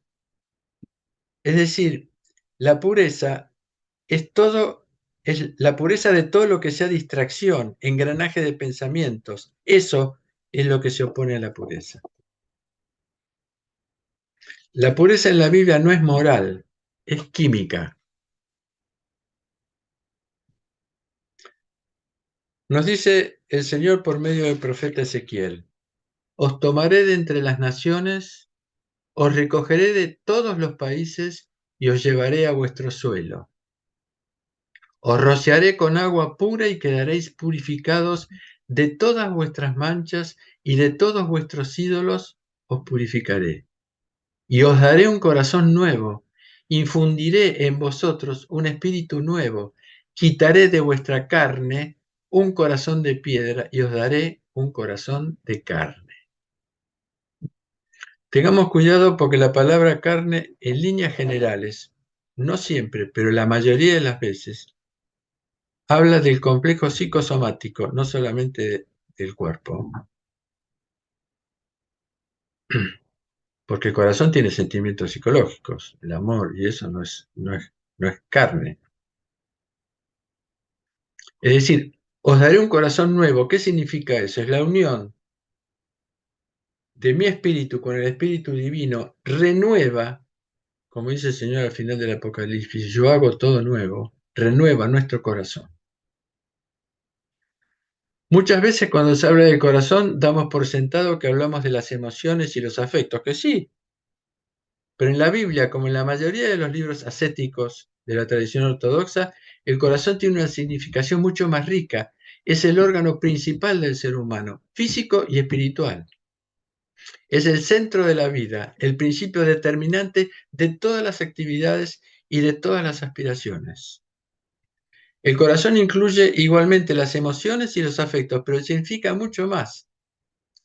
Es decir, la pureza es la pureza de todo lo que sea distracción, engranaje de pensamientos. Eso es lo que se opone a la pureza. La pureza en la Biblia no es moral, es química. Nos dice el Señor por medio del profeta Ezequiel: os tomaré de entre las naciones, os recogeré de todos los países y os llevaré a vuestro suelo. Os rociaré con agua pura y quedaréis purificados de todas vuestras manchas y de todos vuestros ídolos os purificaré. Y os daré un corazón nuevo, infundiré en vosotros un espíritu nuevo, quitaré de vuestra carne un corazón de piedra y os daré un corazón de carne. Tengamos cuidado porque la palabra carne, en líneas generales, no siempre, pero la mayoría de las veces, habla del complejo psicosomático, no solamente del cuerpo. Porque el corazón tiene sentimientos psicológicos, el amor, y eso no es carne. Es decir, os daré un corazón nuevo. ¿Qué significa eso? Es la unión de mi espíritu con el espíritu divino, renueva, como dice el Señor al final del Apocalipsis, yo hago todo nuevo, renueva nuestro corazón. Muchas veces cuando se habla del corazón damos por sentado que hablamos de las emociones y los afectos, que sí, pero en la Biblia, como en la mayoría de los libros ascéticos de la tradición ortodoxa, el corazón tiene una significación mucho más rica. Es el órgano principal del ser humano, físico y espiritual. Es el centro de la vida, el principio determinante de todas las actividades y de todas las aspiraciones. El corazón incluye igualmente las emociones y los afectos, pero significa mucho más.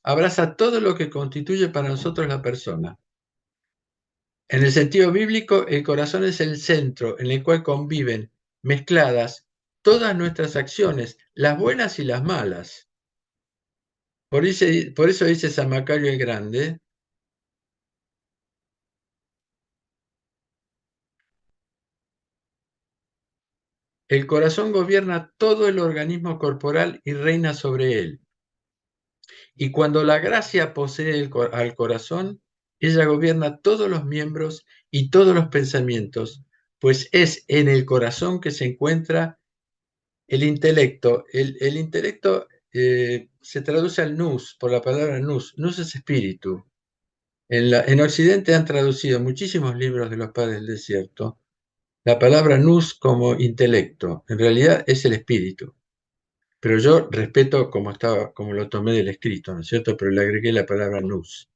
Abraza todo lo que constituye para nosotros la persona. En el sentido bíblico, el corazón es el centro en el cual conviven, mezcladas, todas nuestras acciones, las buenas y las malas. Por eso dice San Macario el Grande, el corazón gobierna todo el organismo corporal y reina sobre él. Y cuando la gracia posee al corazón, ella gobierna todos los miembros y todos los pensamientos, pues es en el corazón que se encuentra el intelecto. El intelecto se traduce al nous, por la palabra nous. Nous es espíritu. En Occidente han traducido muchísimos libros de los padres del desierto la palabra nous como intelecto. En realidad es el espíritu. Pero yo respeto como lo tomé del escrito, ¿no es cierto? Pero le agregué la palabra nous.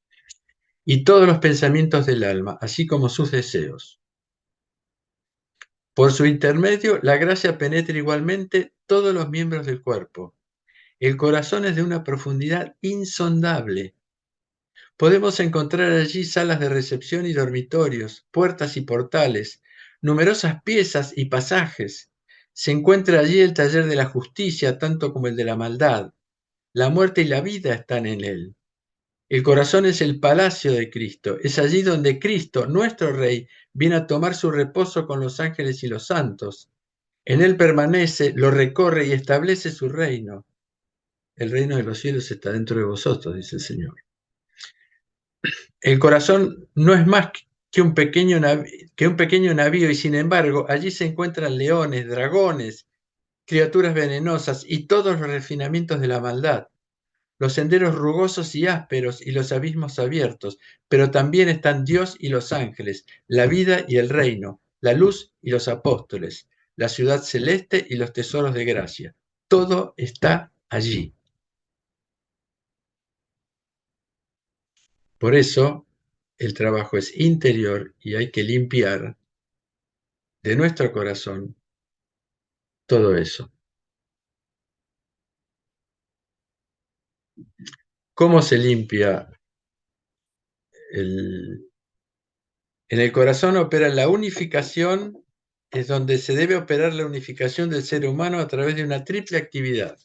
Y todos los pensamientos del alma, así como sus deseos. Por su intermedio, la gracia penetra igualmente todos los miembros del cuerpo. El corazón es de una profundidad insondable. Podemos encontrar allí salas de recepción y dormitorios, puertas y portales, numerosas piezas y pasajes. Se encuentra allí el taller de la justicia, tanto como el de la maldad. La muerte y la vida están en él. El corazón es el palacio de Cristo. Es allí donde Cristo, nuestro Rey, viene a tomar su reposo con los ángeles y los santos. En él permanece, lo recorre y establece su reino. El reino de los cielos está dentro de vosotros, dice el Señor. El corazón no es más que un pequeño navío y sin embargo allí se encuentran leones, dragones, criaturas venenosas y todos los refinamientos de la maldad, los senderos rugosos y ásperos y los abismos abiertos, pero también están Dios y los ángeles, la vida y el reino, la luz y los apóstoles, la ciudad celeste y los tesoros de gracia. Todo está allí. Por eso, el trabajo es interior y hay que limpiar de nuestro corazón todo eso. ¿Cómo se limpia? En el corazón opera la unificación, es donde se debe operar la unificación del ser humano a través de una triple actividad,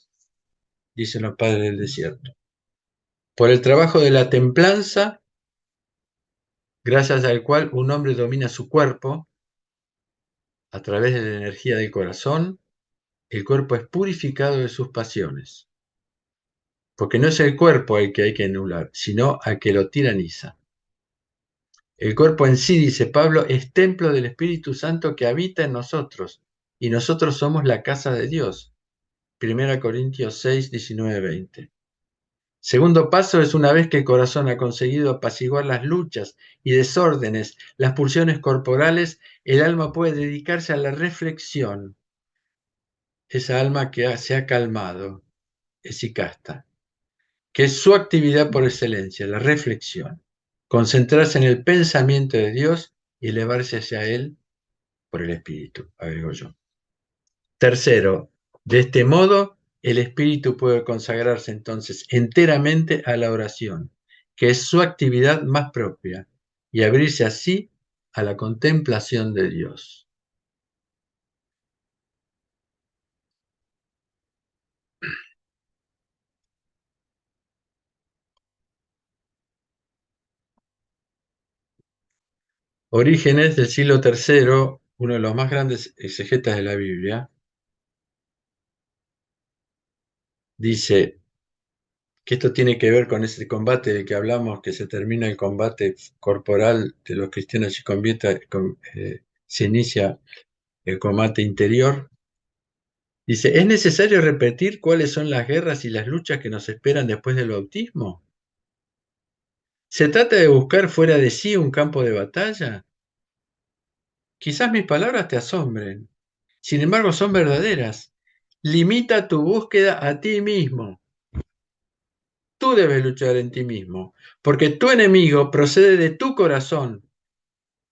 dicen los padres del desierto. Por el trabajo de la templanza, gracias al cual un hombre domina su cuerpo, a través de la energía del corazón, el cuerpo es purificado de sus pasiones. Porque no es el cuerpo el que hay que anular, sino al que lo tiraniza. El cuerpo en sí, dice Pablo, es templo del Espíritu Santo que habita en nosotros, y nosotros somos la casa de Dios. 1 Corintios 6, 19, 20. Segundo paso es una vez que el corazón ha conseguido apaciguar las luchas y desórdenes, las pulsiones corporales, el alma puede dedicarse a la reflexión. Esa alma que se ha calmado, esicasta, que es su actividad por excelencia, la reflexión. Concentrarse en el pensamiento de Dios y elevarse hacia Él por el Espíritu, agrego yo. Tercero, de este modo, el espíritu puede consagrarse entonces enteramente a la oración, que es su actividad más propia, y abrirse así a la contemplación de Dios. Orígenes del siglo III, uno de los más grandes exegetas de la Biblia, dice que esto tiene que ver con ese combate del que hablamos, que se termina el combate corporal de los cristianos y se inicia el combate interior. Dice, ¿es necesario repetir cuáles son las guerras y las luchas que nos esperan después del bautismo? ¿Se trata de buscar fuera de sí un campo de batalla? Quizás mis palabras te asombren. Sin embargo, son verdaderas. Limita tu búsqueda a ti mismo. Tú debes luchar en ti mismo, porque tu enemigo procede de tu corazón.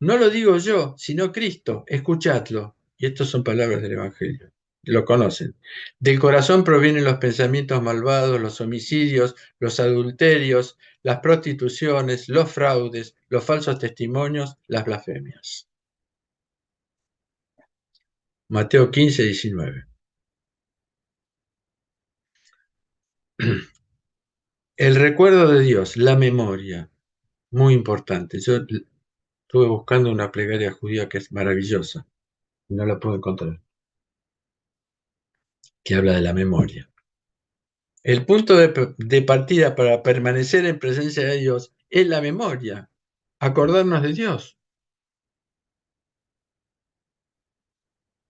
No lo digo yo, sino Cristo. Escuchadlo. Y estas son palabras del Evangelio. Lo conocen. Del corazón provienen los pensamientos malvados, los homicidios, los adulterios, las prostituciones, los fraudes, los falsos testimonios, las blasfemias. Mateo 15, 19. El recuerdo de Dios, la memoria, muy importante. Yo estuve buscando una plegaria judía que es maravillosa, y no la puedo encontrar, que habla de la memoria. El punto de partida para permanecer en presencia de Dios es la memoria, acordarnos de Dios.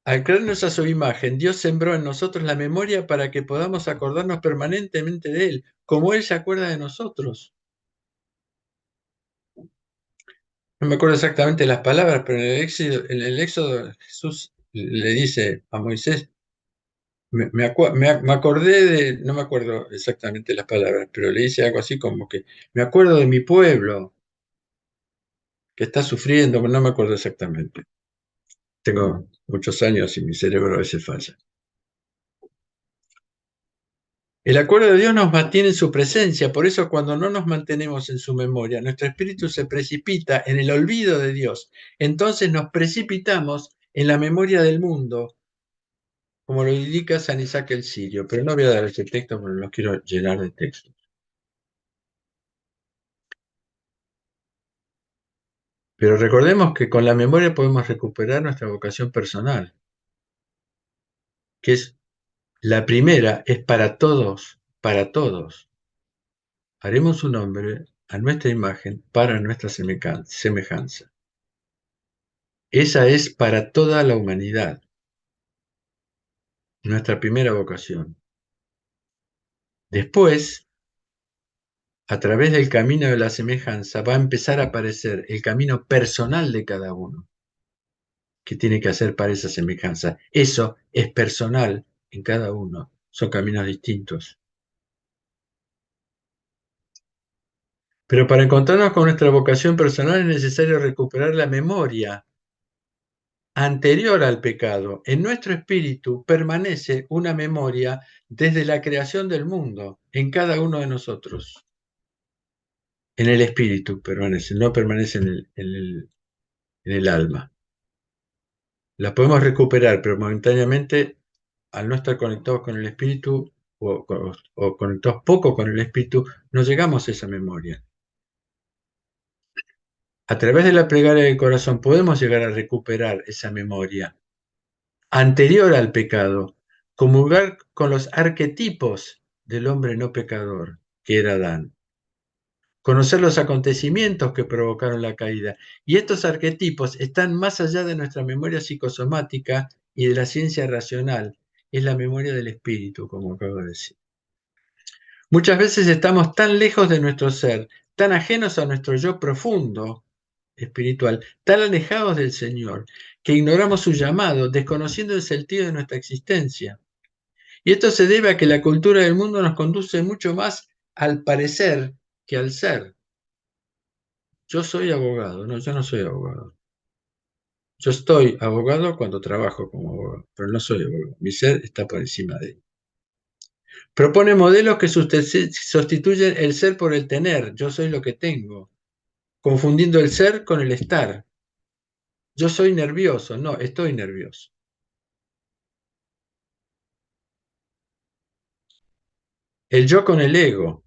Al crearnos a su imagen, Dios sembró en nosotros la memoria para que podamos acordarnos permanentemente de Él, como Él se acuerda de nosotros. No me acuerdo exactamente las palabras, pero en el Éxodo Jesús le dice a Moisés, me acordé de, no me acuerdo exactamente las palabras, pero le dice algo así como que, me acuerdo de mi pueblo que está sufriendo, no me acuerdo exactamente. Tengo muchos años y mi cerebro a veces falla. El acuerdo de Dios nos mantiene en su presencia, por eso cuando no nos mantenemos en su memoria, nuestro espíritu se precipita en el olvido de Dios. Entonces nos precipitamos en la memoria del mundo, como lo indica San Isaac el Sirio. Pero no voy a dar este texto porque no quiero llenar de texto. Pero recordemos que con la memoria podemos recuperar nuestra vocación personal, que es la primera, es para todos, para todos. Haremos un hombre a nuestra imagen para nuestra semejanza. Esa es para toda la humanidad, nuestra primera vocación. Después, a través del camino de la semejanza, va a empezar a aparecer el camino personal de cada uno, que tiene que hacer para esa semejanza. Eso es personal en cada uno, son caminos distintos. Pero para encontrarnos con nuestra vocación personal es necesario recuperar la memoria anterior al pecado. En nuestro espíritu permanece una memoria desde la creación del mundo, en cada uno de nosotros. En el espíritu permanece, no permanece en el alma. La podemos recuperar, pero momentáneamente, al no estar conectados con el espíritu o conectados poco con el espíritu, no llegamos a esa memoria. A través de la plegaria del corazón podemos llegar a recuperar esa memoria anterior al pecado, comulgar con los arquetipos del hombre no pecador, que era Adán, conocer los acontecimientos que provocaron la caída. Y estos arquetipos están más allá de nuestra memoria psicosomática y de la ciencia racional. Es la memoria del espíritu, como acabo de decir. Muchas veces estamos tan lejos de nuestro ser, tan ajenos a nuestro yo profundo espiritual, tan alejados del Señor, que ignoramos su llamado, desconociendo el sentido de nuestra existencia. Y esto se debe a que la cultura del mundo nos conduce mucho más al parecer que al ser. Yo soy abogado, no, yo no soy abogado. Yo estoy abogado cuando trabajo como abogado, pero no soy abogado. Mi ser está por encima de él. Propone modelos que sustituyen el ser por el tener. Yo soy lo que tengo, confundiendo el ser con el estar. Yo soy nervioso, no, estoy nervioso. El yo con el ego,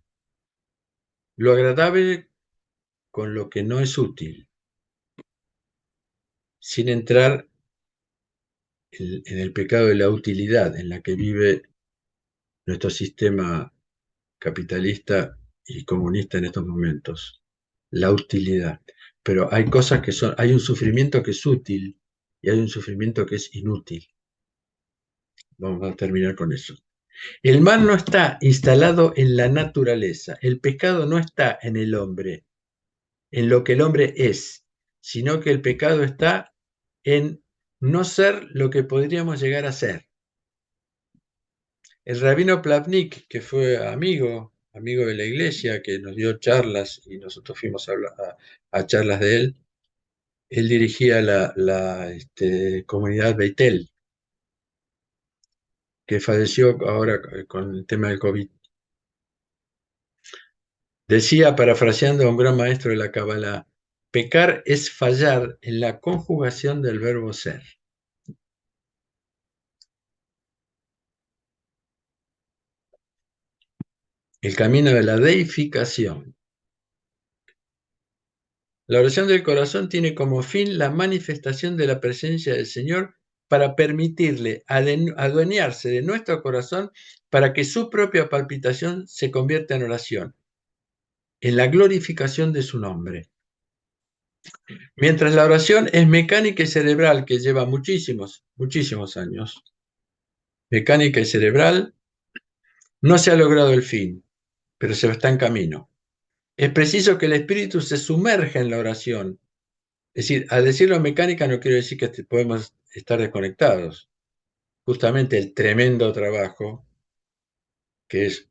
lo agradable con lo que no es útil, sin entrar en el pecado de la utilidad en la que vive nuestro sistema capitalista y comunista en estos momentos. La utilidad. Pero hay cosas que son, hay un sufrimiento que es útil y hay un sufrimiento que es inútil. Vamos a terminar con eso. El mal no está instalado en la naturaleza, el pecado no está en el hombre, en lo que el hombre es, sino que el pecado está en no ser lo que podríamos llegar a ser. El rabino Plavnik, que fue amigo de la iglesia, que nos dio charlas y nosotros fuimos a charlas de él, él dirigía la comunidad Beitel, que falleció ahora con el tema del COVID. Decía, parafraseando a un gran maestro de la Kabbalah, pecar es fallar en la conjugación del verbo ser. El camino de la deificación. La oración del corazón tiene como fin la manifestación de la presencia del Señor para permitirle adueñarse de nuestro corazón para que su propia palpitación se convierta en oración, en la glorificación de su nombre. Mientras la oración es mecánica y cerebral, que lleva muchísimos años, mecánica y cerebral, no se ha logrado el fin, pero se está en camino. Es preciso que el espíritu se sumerja en la oración. Es decir, al decirlo mecánica no quiero decir que podemos estar desconectados. Justamente el tremendo trabajo, que es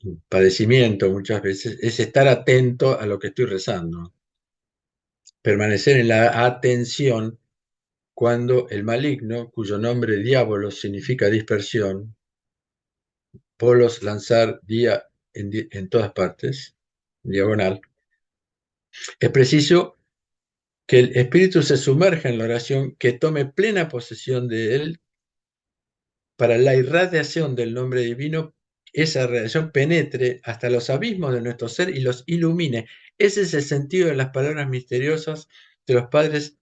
un padecimiento muchas veces, es estar atento a lo que estoy rezando. Permanecer en la atención cuando el maligno, cuyo nombre diablo significa dispersión, polos, lanzar, día en todas partes, diagonal, es preciso que el espíritu se sumerja en la oración, que tome plena posesión de él para la irradiación del nombre divino, esa radiación penetre hasta los abismos de nuestro ser y los ilumine. Ese es el sentido de las palabras misteriosas de los padres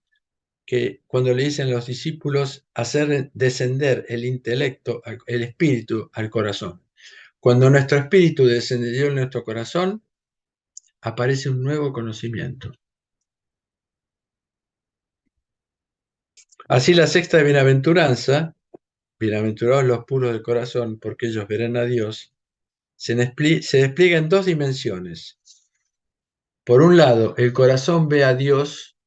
que cuando le dicen a los discípulos hacer descender el intelecto, el espíritu al corazón. Cuando nuestro espíritu descendió en nuestro corazón, aparece un nuevo conocimiento. Así la sexta bienaventuranza, bienaventurados los puros de corazón, porque ellos verán a Dios, se despliega en dos dimensiones. Por un lado, el corazón ve a Dios,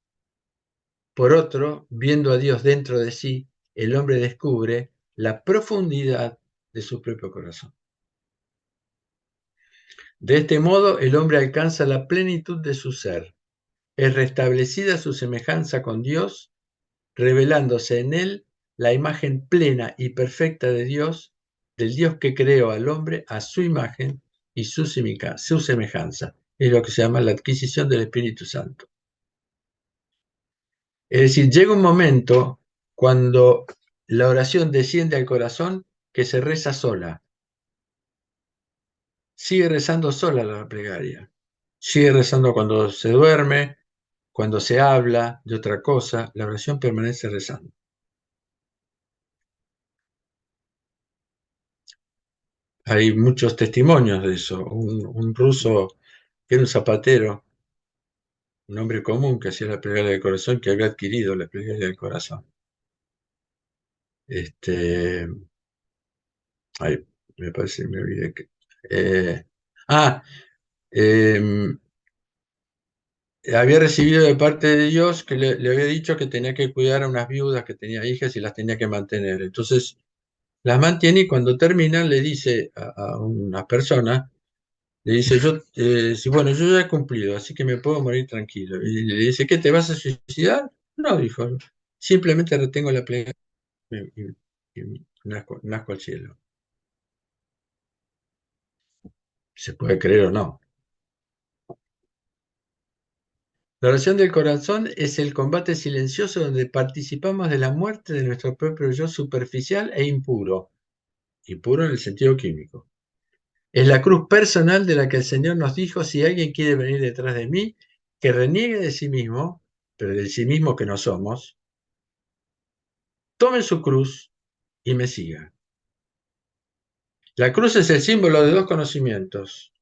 por otro, viendo a Dios dentro de sí, el hombre descubre la profundidad de su propio corazón. De este modo, el hombre alcanza la plenitud de su ser. Es restablecida su semejanza con Dios, revelándose en él la imagen plena y perfecta de Dios, del Dios que creó al hombre a su imagen y su semejanza. Es lo que se llama la adquisición del Espíritu Santo. Es decir, llega un momento cuando la oración desciende al corazón que se reza sola. Sigue rezando sola la plegaria. Sigue rezando cuando se duerme, cuando se habla de otra cosa, la oración permanece rezando. Hay muchos testimonios de eso. Un ruso que era un zapatero, un hombre común que hacía la plegaria del corazón, que había adquirido la plegaria del corazón. Ay, me parece, me olvidé que Eh, ah, eh, Había recibido de parte de Dios que le había dicho que tenía que cuidar a unas viudas que tenía hijas y las tenía que mantener. Entonces las mantiene y cuando terminan le dice a una persona, le dice, sí, bueno, yo ya he cumplido, así que me puedo morir tranquilo. Y le dice, ¿qué, te vas a suicidar? No, dijo, simplemente retengo la plegaria y nazco al cielo. Se puede creer o no. La oración del corazón es el combate silencioso donde participamos de la muerte de nuestro propio yo superficial e impuro. Impuro en el sentido químico. Es la cruz personal de la que el Señor nos dijo, si alguien quiere venir detrás de mí, que reniegue de sí mismo, pero del sí mismo que no somos, tome su cruz y me siga. La cruz es el símbolo de dos conocimientos.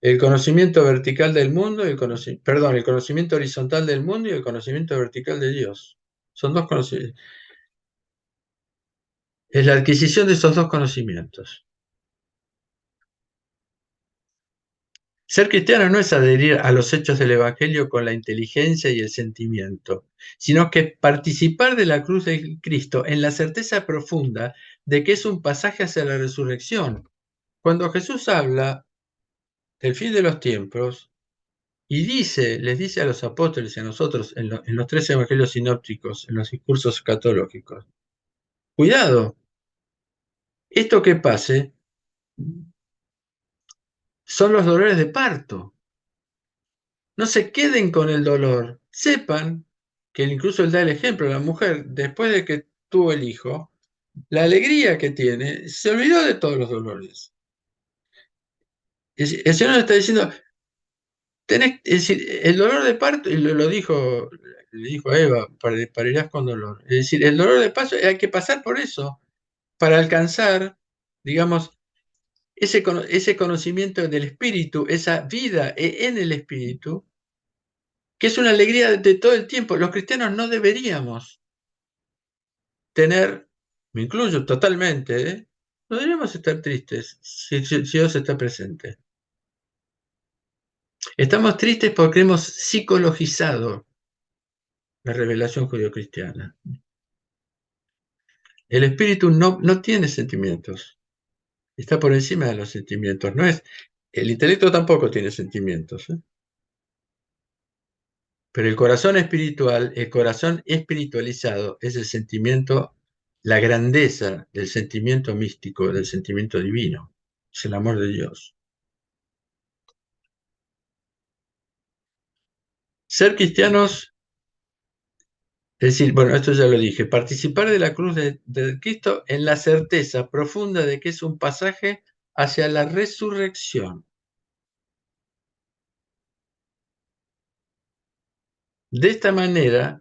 El conocimiento vertical del mundo, el conocimiento horizontal del mundo y el conocimiento vertical de Dios. Son dos conocimientos. Es la adquisición de esos dos conocimientos. Ser cristiano no es adherir a los hechos del Evangelio con la inteligencia y el sentimiento, sino que participar de la cruz de Cristo en la certeza profunda de que es un pasaje hacia la resurrección. Cuando Jesús habla del fin de los tiempos y les dice a los apóstoles y a nosotros en los tres evangelios sinópticos, en los discursos escatológicos, cuidado, esto que pase son los dolores de parto. No se queden con el dolor. Sepan que incluso él da el ejemplo, la mujer, después de que tuvo el hijo, la alegría que tiene, se olvidó de todos los dolores. El Señor nos está diciendo, es decir, el dolor de parto, y lo dijo, le dijo a Eva, parirás con dolor. Es decir, el dolor de parto hay que pasar por eso, para alcanzar, digamos, ese conocimiento del espíritu, esa vida en el espíritu, que es una alegría de todo el tiempo. Los cristianos no deberíamos tener, me incluyo totalmente, no deberíamos estar tristes si Dios está presente. Estamos tristes porque hemos psicologizado la revelación judio-cristiana. El espíritu no tiene sentimientos, está por encima de los sentimientos. No es, el intelecto tampoco tiene sentimientos, ¿eh? Pero el corazón espiritual, el corazón espiritualizado, es el sentimiento, la grandeza del sentimiento místico, del sentimiento divino. Es el amor de Dios. Ser cristianos, es decir, bueno, esto ya lo dije, participar de la cruz de Cristo en la certeza profunda de que es un pasaje hacia la resurrección. De esta manera,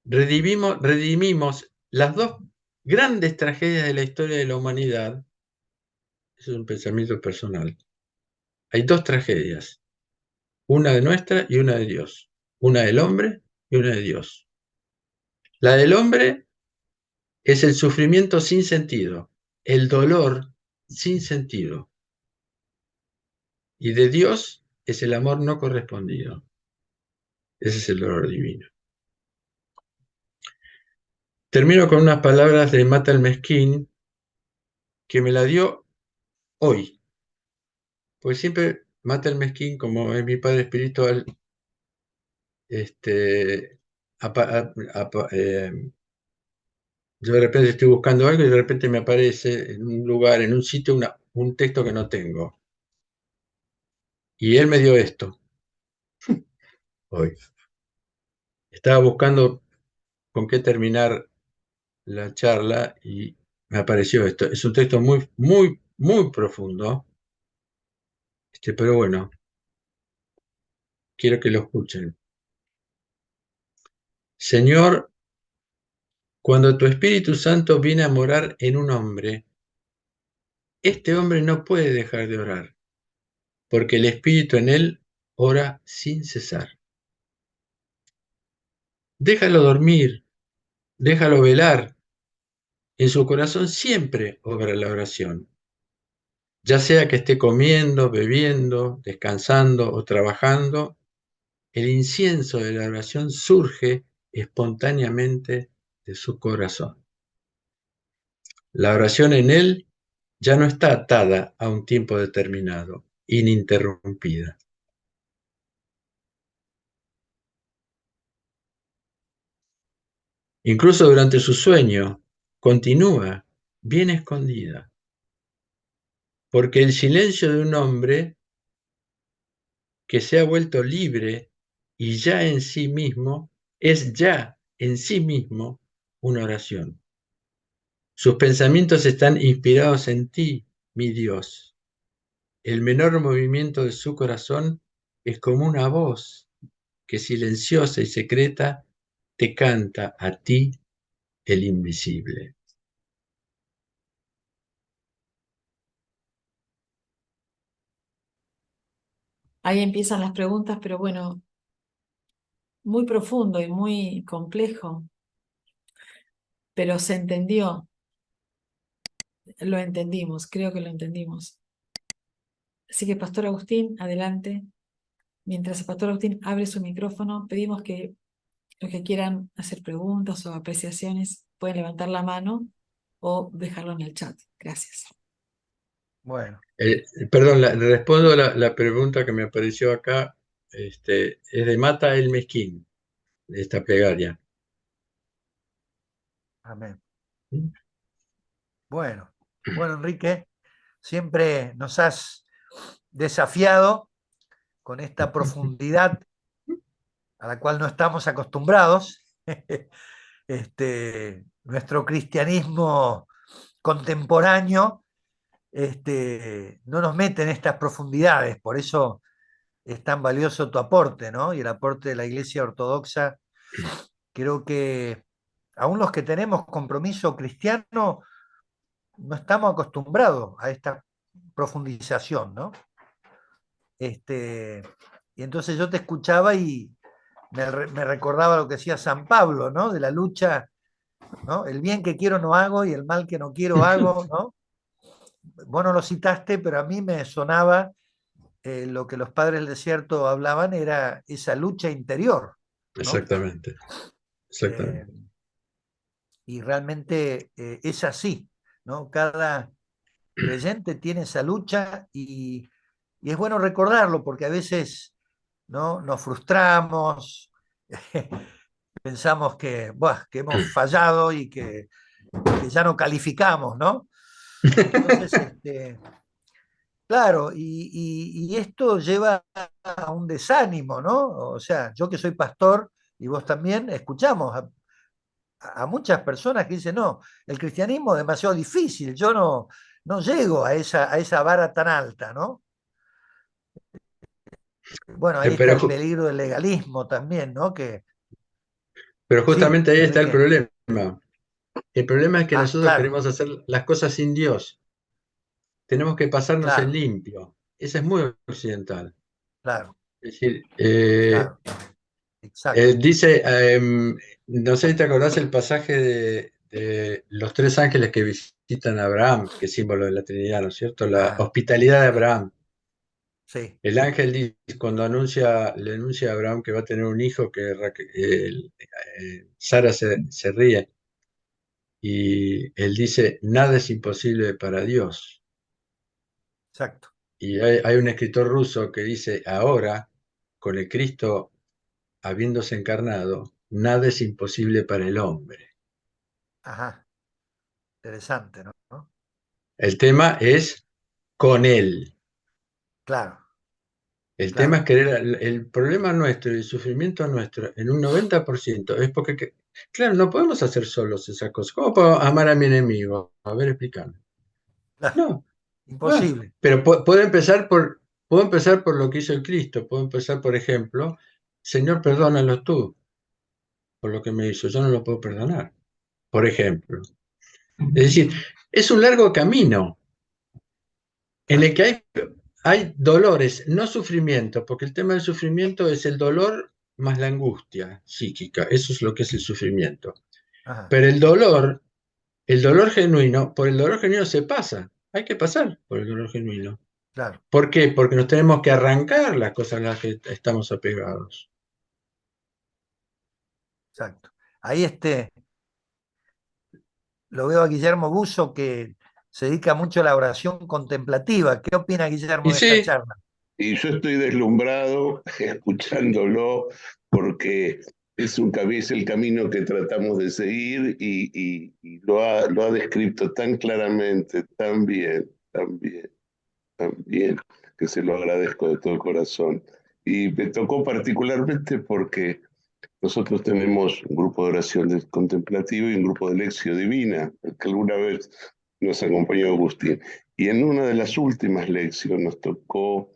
redimimos las dos grandes tragedias de la historia de la humanidad. Eso es un pensamiento personal. Hay dos tragedias, una de nuestra y una de Dios. Una del hombre y una de Dios. La del hombre es el sufrimiento sin sentido, el dolor sin sentido. Y de Dios es el amor no correspondido. Ese es el dolor divino. Termino con unas palabras de Mata el Mezquín, que me la dio hoy. Porque siempre Mata el Mezquín, como es mi padre espiritual, yo de repente estoy buscando algo y de repente me aparece en un lugar, en un sitio, un texto que no tengo. Y él me dio esto hoy. Estaba buscando con qué terminar la charla y me apareció esto. Es un texto muy, muy, muy profundo, pero bueno, quiero que lo escuchen. Señor, cuando tu Espíritu Santo viene a morar en un hombre, este hombre no puede dejar de orar, porque el Espíritu en él ora sin cesar. Déjalo dormir, déjalo velar. En su corazón siempre obra la oración. Ya sea que esté comiendo, bebiendo, descansando o trabajando, el incienso de la oración surge espontáneamente de su corazón. La oración en él ya no está atada a un tiempo determinado, ininterrumpida. Incluso durante su sueño, continúa bien escondida, porque el silencio de un hombre que se ha vuelto libre y ya en sí mismo, es ya en sí mismo una oración. Sus pensamientos están inspirados en ti, mi Dios. El menor movimiento de su corazón es como una voz que silenciosa y secreta te canta a ti, el invisible. Ahí empiezan las preguntas, pero bueno, muy profundo y muy complejo, pero se entendió, lo entendimos, creo que lo entendimos. Así que, Pastor Agustín, adelante. Mientras el Pastor Agustín abre su micrófono, pedimos que los que quieran hacer preguntas o apreciaciones pueden levantar la mano o dejarlo en el chat. Gracias. Bueno, Perdón, respondo la pregunta que me apareció acá. Es de Mata el Mezquín, esta plegaria. amén. Bueno, Enrique, siempre nos has desafiado con esta profundidad a la cual no estamos acostumbrados. Nuestro cristianismo contemporáneo no nos mete en estas profundidades, por eso es tan valioso tu aporte, ¿no? Y el aporte de la Iglesia Ortodoxa. Creo que aún los que tenemos compromiso cristiano no estamos acostumbrados a esta profundización, ¿no? Y entonces yo te escuchaba y me recordaba lo que decía San Pablo, ¿no? De la lucha, ¿no? El bien que quiero no hago y el mal que no quiero hago, ¿no? Vos no lo citaste, pero a mí me sonaba lo que los padres del desierto hablaban, era esa lucha interior, ¿no? Exactamente, Eh, exactamente. y realmente es así, ¿no? Cada creyente tiene esa lucha y es bueno recordarlo porque a veces, ¿no? Nos frustramos, pensamos que, buah, que hemos fallado y que ya no calificamos, ¿no? Entonces, claro, y esto lleva a un desánimo, ¿no? O sea, yo que soy pastor y vos también, escuchamos a muchas personas que dicen, no, el cristianismo es demasiado difícil, yo no llego a esa vara tan alta, ¿no? Bueno, ahí está Pero, el peligro del legalismo también, ¿no? pero Sí, justamente ahí está el Enrique, problema. El problema es que ah, nosotros claro, queremos hacer las cosas sin Dios. Tenemos que pasarnos en claro, limpio. Esa es muy occidental. claro, Es decir, claro, exacto, dice, no sé si te acordás el pasaje de los tres ángeles que visitan a Abraham, que es símbolo de la Trinidad, ¿no es cierto? La ah, hospitalidad de sí, Abraham. sí, El ángel dice, cuando le anuncia a Abraham que va a tener un hijo, que Sara se ríe, y él dice, nada es imposible para Dios. exacto, Y hay un escritor ruso que dice, ahora, con el Cristo habiéndose encarnado, nada es imposible para el hombre. ajá, interesante, ¿no? El tema es con él. Claro, El tema es claro, querer, el problema nuestro y el sufrimiento nuestro en un 90% es porque, claro, no podemos hacer solos esas cosas. ¿Cómo puedo amar a mi enemigo? A ver, explícame. claro, No, bueno, imposible, pero puedo empezar por lo que hizo el Cristo. Puedo empezar, por ejemplo, Señor, perdónalo tú por lo que me hizo. Yo no lo puedo perdonar, por ejemplo. Es decir, es un largo camino en el claro, que hay dolores, no sufrimiento, porque el tema del sufrimiento es el dolor más la angustia psíquica. Eso es lo que es el sufrimiento. ajá, Pero el dolor genuino, por el dolor genuino se pasa. hay que pasar por el dolor genuino. Claro, ¿Por qué? Porque nos tenemos que arrancar las cosas a las que estamos apegados. exacto. Ahí lo veo a Guillermo Buzo que se dedica mucho a la oración contemplativa. ¿Qué opina Y Guillermo de esta sí, charla? Y yo estoy deslumbrado escuchándolo porque es el camino que tratamos de seguir y lo ha descrito tan claramente, tan bien, tan bien, que se lo agradezco de todo corazón. Y me tocó particularmente porque nosotros tenemos un grupo de oración contemplativa y un grupo de lección divina, que alguna vez nos acompañó Agustín. Y en una de las últimas lecciones nos tocó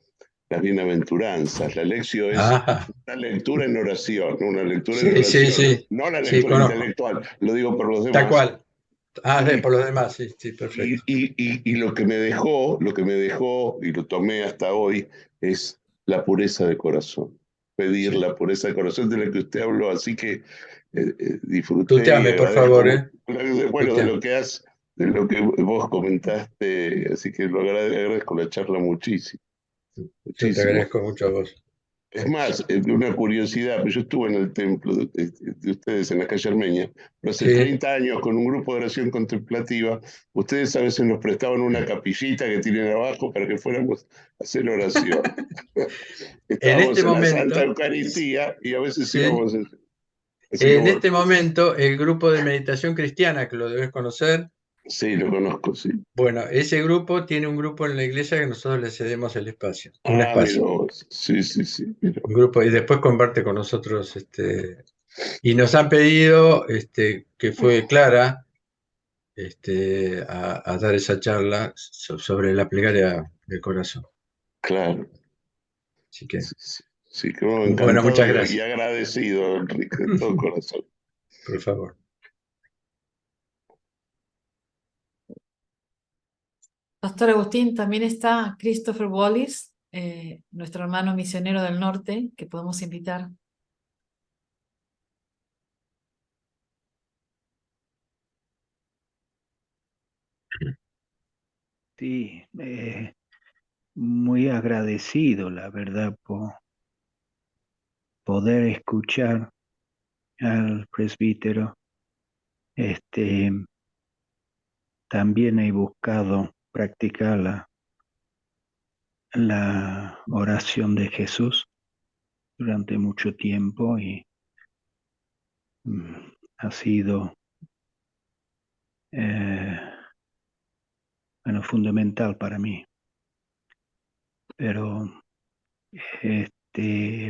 las bienaventuranzas. La lección es ajá, una lectura en oración, ¿no? Una lectura en sí, sí, oración, sí, no la sí, lectura conozco, intelectual, lo digo por los tal demás. cual. Ah, Y, por los demás, sí, sí, perfecto. y lo que me dejó, y lo tomé hasta hoy, es la pureza de corazón. Pedir Sí. la pureza de corazón de la que usted habló, así que disfruté y Tuteame, por agradezco favor, mucho, ¿eh? bueno, Tuteame. de lo que vos comentaste, así que lo agradezco la charla muchísimo, Yo te muchísimo. agradezco mucho a vos. Es más, una curiosidad, yo estuve en el templo de ustedes en la calle Armenia, pero hace Sí. 30 años con un grupo de oración contemplativa, ustedes a veces nos prestaban una capillita que tienen abajo para que fuéramos a hacer oración. En Estábamos este en la Santa momento, Eucaristía y a veces sí, íbamos, así que en bueno, este momento, el grupo de meditación cristiana, que lo debes conocer, sí, lo conozco, sí. bueno, ese grupo tiene un grupo en la iglesia que nosotros le cedemos el espacio, un Ah, mira espacio, vos, sí, sí, sí, mira un vos. grupo, y después comparte con nosotros, y nos han pedido, que fue Clara, a dar esa charla sobre la plegaria del corazón. Claro, Así que, sí, sí, sí, que bueno, bueno, encantado muchas y gracias, agradecido, Enrique, de todo corazón. por favor. Pastor Agustín, también está Christopher Wallis, nuestro hermano misionero del norte, que podemos invitar. Sí, muy agradecido, la verdad, por poder escuchar al presbítero. Este, también he buscado practicar la oración de Jesús durante mucho tiempo y ha sido eh, bueno, fundamental para mí. Pero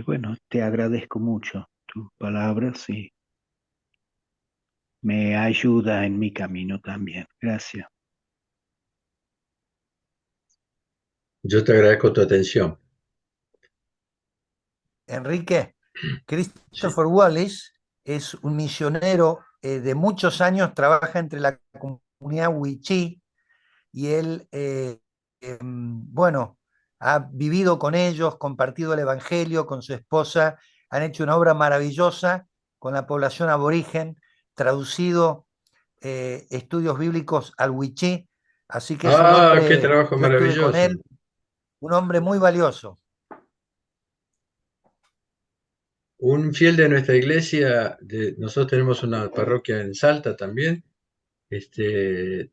bueno, te agradezco mucho tus palabras y me ayuda en mi camino también. Gracias. Yo te agradezco tu atención. Enrique, Sí. Christopher Wallace es un misionero de muchos años, trabaja entre la comunidad Wichí y él, bueno, ha vivido con ellos, compartido el Evangelio con su esposa, han hecho una obra maravillosa con la población aborigen, traducido estudios bíblicos al Wichí, así que es un Ah, qué hombre, trabajo yo estuve con maravilloso. él, un hombre muy valioso. Un fiel de nuestra iglesia, nosotros tenemos una parroquia en Salta también, este,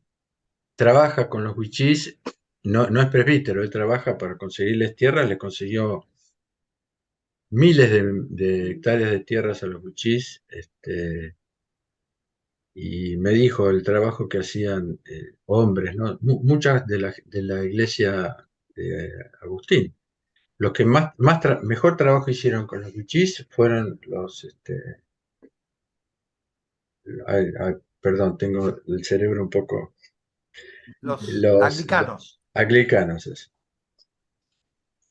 trabaja con los wichís, no, no es presbítero, él trabaja para conseguirles tierras, le consiguió miles de hectáreas de tierras a los wichís, y me dijo el trabajo que hacían hombres, ¿no? Muchas de la iglesia de Agustín. Los que mejor trabajo hicieron con los wichís fueron los, perdón, tengo el cerebro un poco, Los los anglicanos. anglicanos.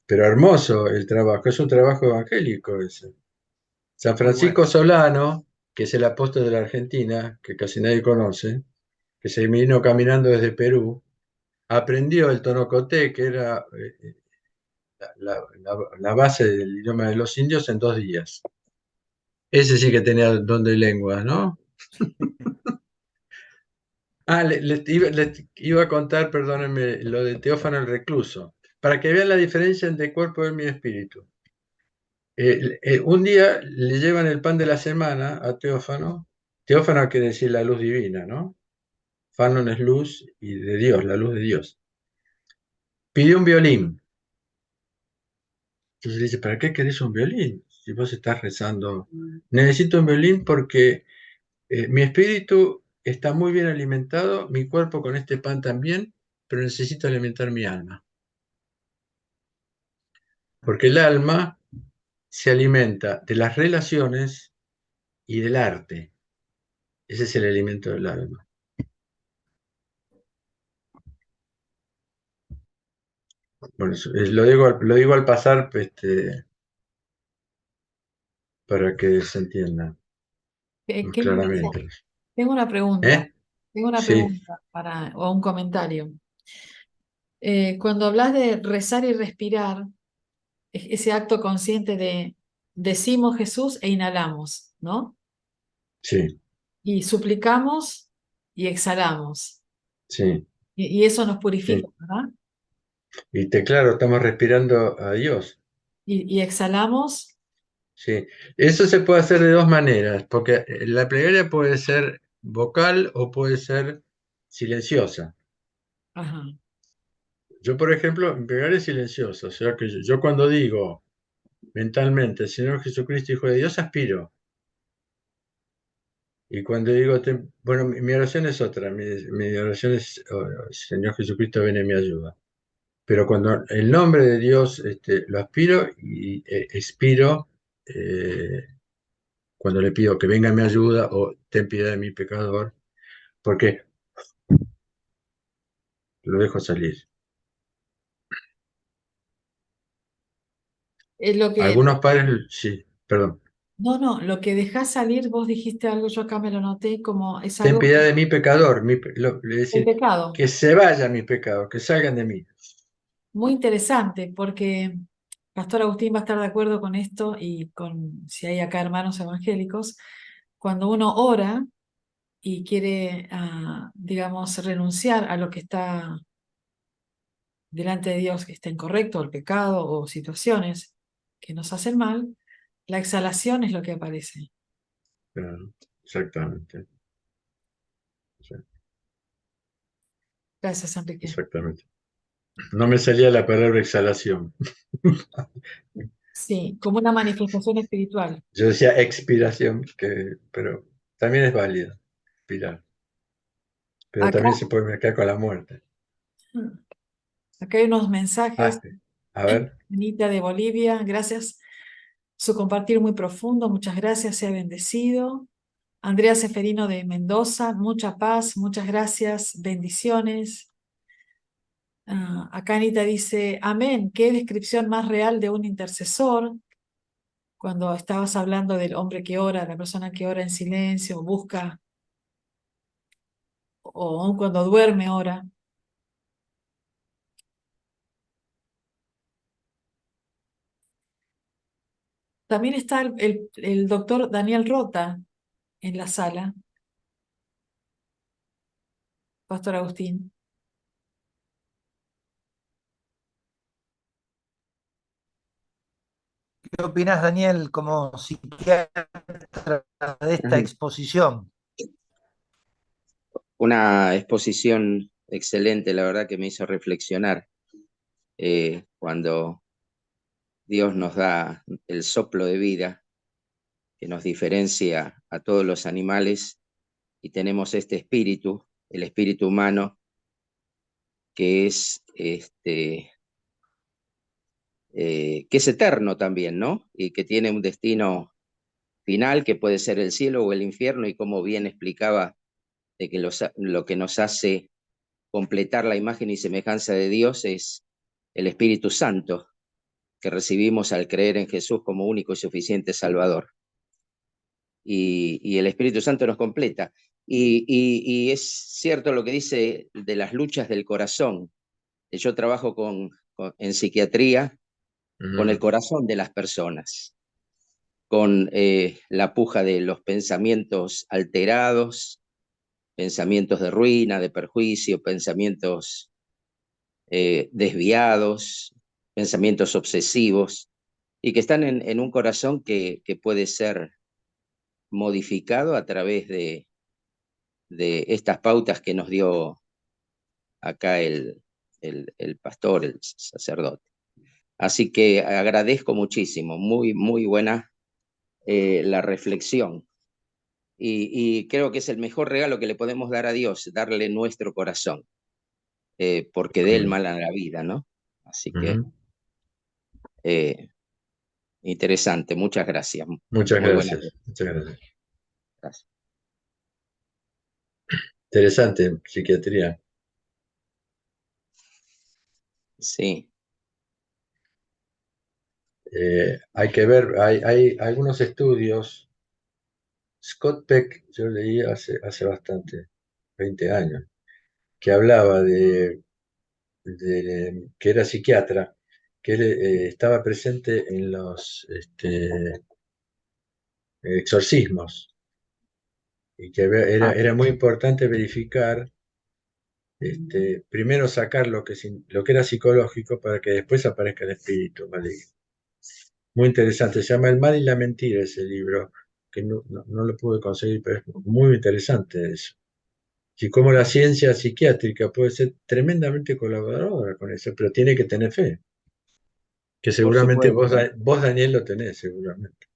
Pero hermoso el trabajo, es un trabajo evangélico ese. San Muy Francisco bueno. Solano, que es el apóstol de la Argentina, que casi nadie conoce, que se vino caminando desde Perú, aprendió el tonocoté, que era la base del idioma de los indios, en 2 días. Ese sí que tenía don de lenguas, ¿no? Les iba a contar, perdónenme, lo de Teófano el Recluso, para que vean la diferencia entre cuerpo, alma y espíritu. Un día le llevan el pan de la semana a Teófano. Teófano quiere decir la luz divina, ¿no? Fanon es luz y de Dios, la luz de Dios. Pidió un violín. Entonces le dice, ¿para qué querés un violín? Si vos estás rezando. Necesito un violín porque mi espíritu está muy bien alimentado, mi cuerpo con este pan también, pero necesito alimentar mi alma. Porque el alma se alimenta de las relaciones y del arte. Ese es el alimento del alma. Bueno, lo digo al pasar para que se entienda más Qué interesante. claramente. Tengo una pregunta. ¿Eh? Tengo una Sí, pregunta o un comentario. Cuando hablas de rezar y respirar, ese acto consciente de decimos Jesús e inhalamos, ¿no? sí, Y suplicamos y exhalamos. sí, Y eso nos purifica, sí. ¿verdad? Y claro, estamos respirando a Dios. Y exhalamos. Sí. Eso se puede hacer de dos maneras, porque la plegaria puede ser vocal o puede ser silenciosa. Ajá. Yo, por ejemplo, mi plegaria es silenciosa, o sea que yo cuando digo mentalmente, Señor Jesucristo, Hijo de Dios, aspiro. Y cuando digo, bueno, mi oración es otra, mi oración es, Señor Jesucristo, ven en mi ayuda. Pero cuando el nombre de Dios lo aspiro y expiro cuando le pido que venga en mi ayuda o ten piedad de mi pecador, porque lo dejo salir. Lo que, Algunos padres, sí, perdón, no, lo que dejás salir, vos dijiste algo, yo acá me lo noté, como es ten algo, piedad de mi pecador, es el decir, pecado. que se vayan mis pecados, que salgan de mí. Muy interesante, porque Pastor Agustín va a estar de acuerdo con esto y con si hay acá hermanos evangélicos. Cuando uno ora y quiere, digamos, renunciar a lo que está delante de Dios, que está incorrecto, el pecado o situaciones que nos hacen mal, la exhalación es lo que aparece. Claro, exactamente, sí, Gracias, Enrique. exactamente. No me salía la palabra exhalación. Sí, como una manifestación espiritual. Yo decía expiración, pero también es válida, expirar. Pero Acá, también se puede mezclar con la muerte. acá hay unos mensajes. Ah, a ver, Anita de Bolivia, gracias. Su compartir muy profundo, muchas gracias, sea bendecido. Andrea Seferino de Mendoza, mucha paz, muchas gracias, bendiciones. Acá Anita dice, amén, qué descripción más real de un intercesor. Cuando estabas hablando del hombre que ora, la persona que ora en silencio, busca, o aun cuando duerme, ora. También está el doctor Daniel Rota en la sala, Pastor Agustín. ¿Qué opinas, Daniel, como psiquiatra de esta Ujú. exposición? Una exposición excelente, la verdad que me hizo reflexionar cuando Dios nos da el soplo de vida que nos diferencia a todos los animales y tenemos este espíritu, el espíritu humano, que que es eterno también, ¿no? Y que tiene un destino final que puede ser el cielo o el infierno y como bien explicaba de que lo que nos hace completar la imagen y semejanza de Dios es el Espíritu Santo que recibimos al creer en Jesús como único y suficiente Salvador. Y el Espíritu Santo nos completa. Y es cierto lo que dice de las luchas del corazón. Yo trabajo en psiquiatría con el corazón de las personas, con la puja de los pensamientos alterados, pensamientos de ruina, de perjuicio, pensamientos desviados, pensamientos obsesivos, y que están en un corazón que puede ser modificado a través de estas pautas que nos dio acá el pastor, el sacerdote. Así que agradezco muchísimo, muy, muy buena la reflexión. Y creo que es el mejor regalo que le podemos dar a Dios, darle nuestro corazón, porque de él mala la vida, ¿no? Así que interesante, muchas gracias. Muchas Muy buenas gracias. Muchas gracias. gracias. Interesante, psiquiatría. Sí. Hay que ver, hay algunos estudios. Scott Peck, yo leí hace bastante, 20 años, que hablaba que era psiquiatra, que él estaba presente en los exorcismos y que era muy importante verificar, primero sacar lo que era psicológico para que después aparezca el espíritu maligno. Muy interesante, se llama El mal y la mentira ese libro, que no lo pude conseguir, pero es muy interesante eso. Y cómo la ciencia psiquiátrica puede ser tremendamente colaboradora con eso, pero tiene que tener fe, que Por seguramente supuesto. vos Daniel, lo tenés, seguramente.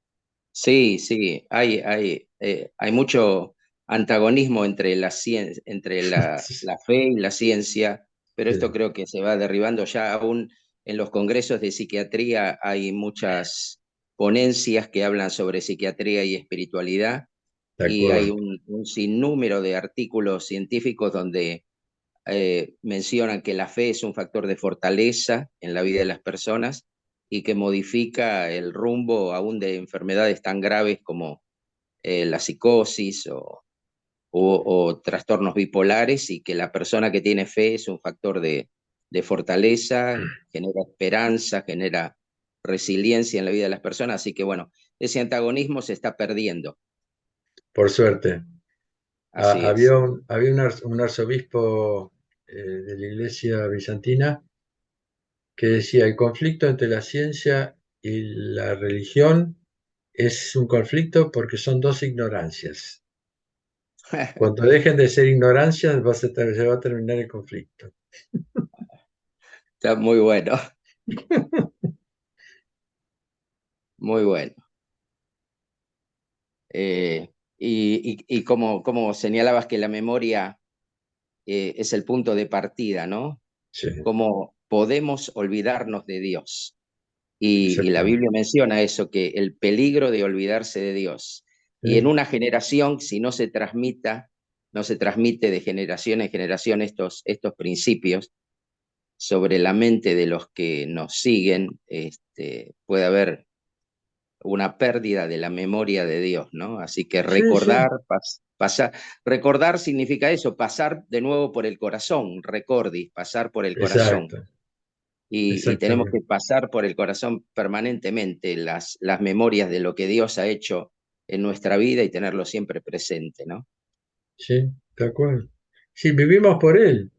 Sí, sí, hay mucho antagonismo entre la fe y la ciencia, pero esto Sí, creo que se va derribando ya. Aún en los congresos de psiquiatría hay muchas ponencias que hablan sobre psiquiatría y espiritualidad, de y hay acuerdo. un sinnúmero de artículos científicos donde mencionan que la fe es un factor de fortaleza en la vida de las personas y que modifica el rumbo aún de enfermedades tan graves como la psicosis o trastornos bipolares, y que la persona que tiene fe es un factor de fortaleza, genera esperanza, genera resiliencia en la vida de las personas. Así que bueno, ese antagonismo se está perdiendo. Por suerte. Así es. Había un arzobispo de la iglesia bizantina que decía, el conflicto entre la ciencia y la religión es un conflicto porque son dos ignorancias. Cuando dejen de ser ignorancias, se va a terminar el conflicto. Está muy bueno, muy bueno. Y como señalabas que la memoria es el punto de partida, ¿no? Sí, Cómo podemos olvidarnos de Dios. Y la exactamente. Biblia menciona eso, que el peligro de olvidarse de Dios. Y en Sí, una generación, si no se transmite de generación en generación estos principios sobre la mente de los que nos siguen, puede haber una pérdida de la memoria de Dios, ¿no? Así que sí, recordar, sí, recordar significa eso, pasar de nuevo por el corazón, recordis, pasar por el corazón. exacto, Y tenemos que exactamente. pasar por el corazón permanentemente las memorias de lo que Dios ha hecho en nuestra vida y tenerlo siempre presente, ¿no? Sí, de acuerdo. Sí, vivimos por Él.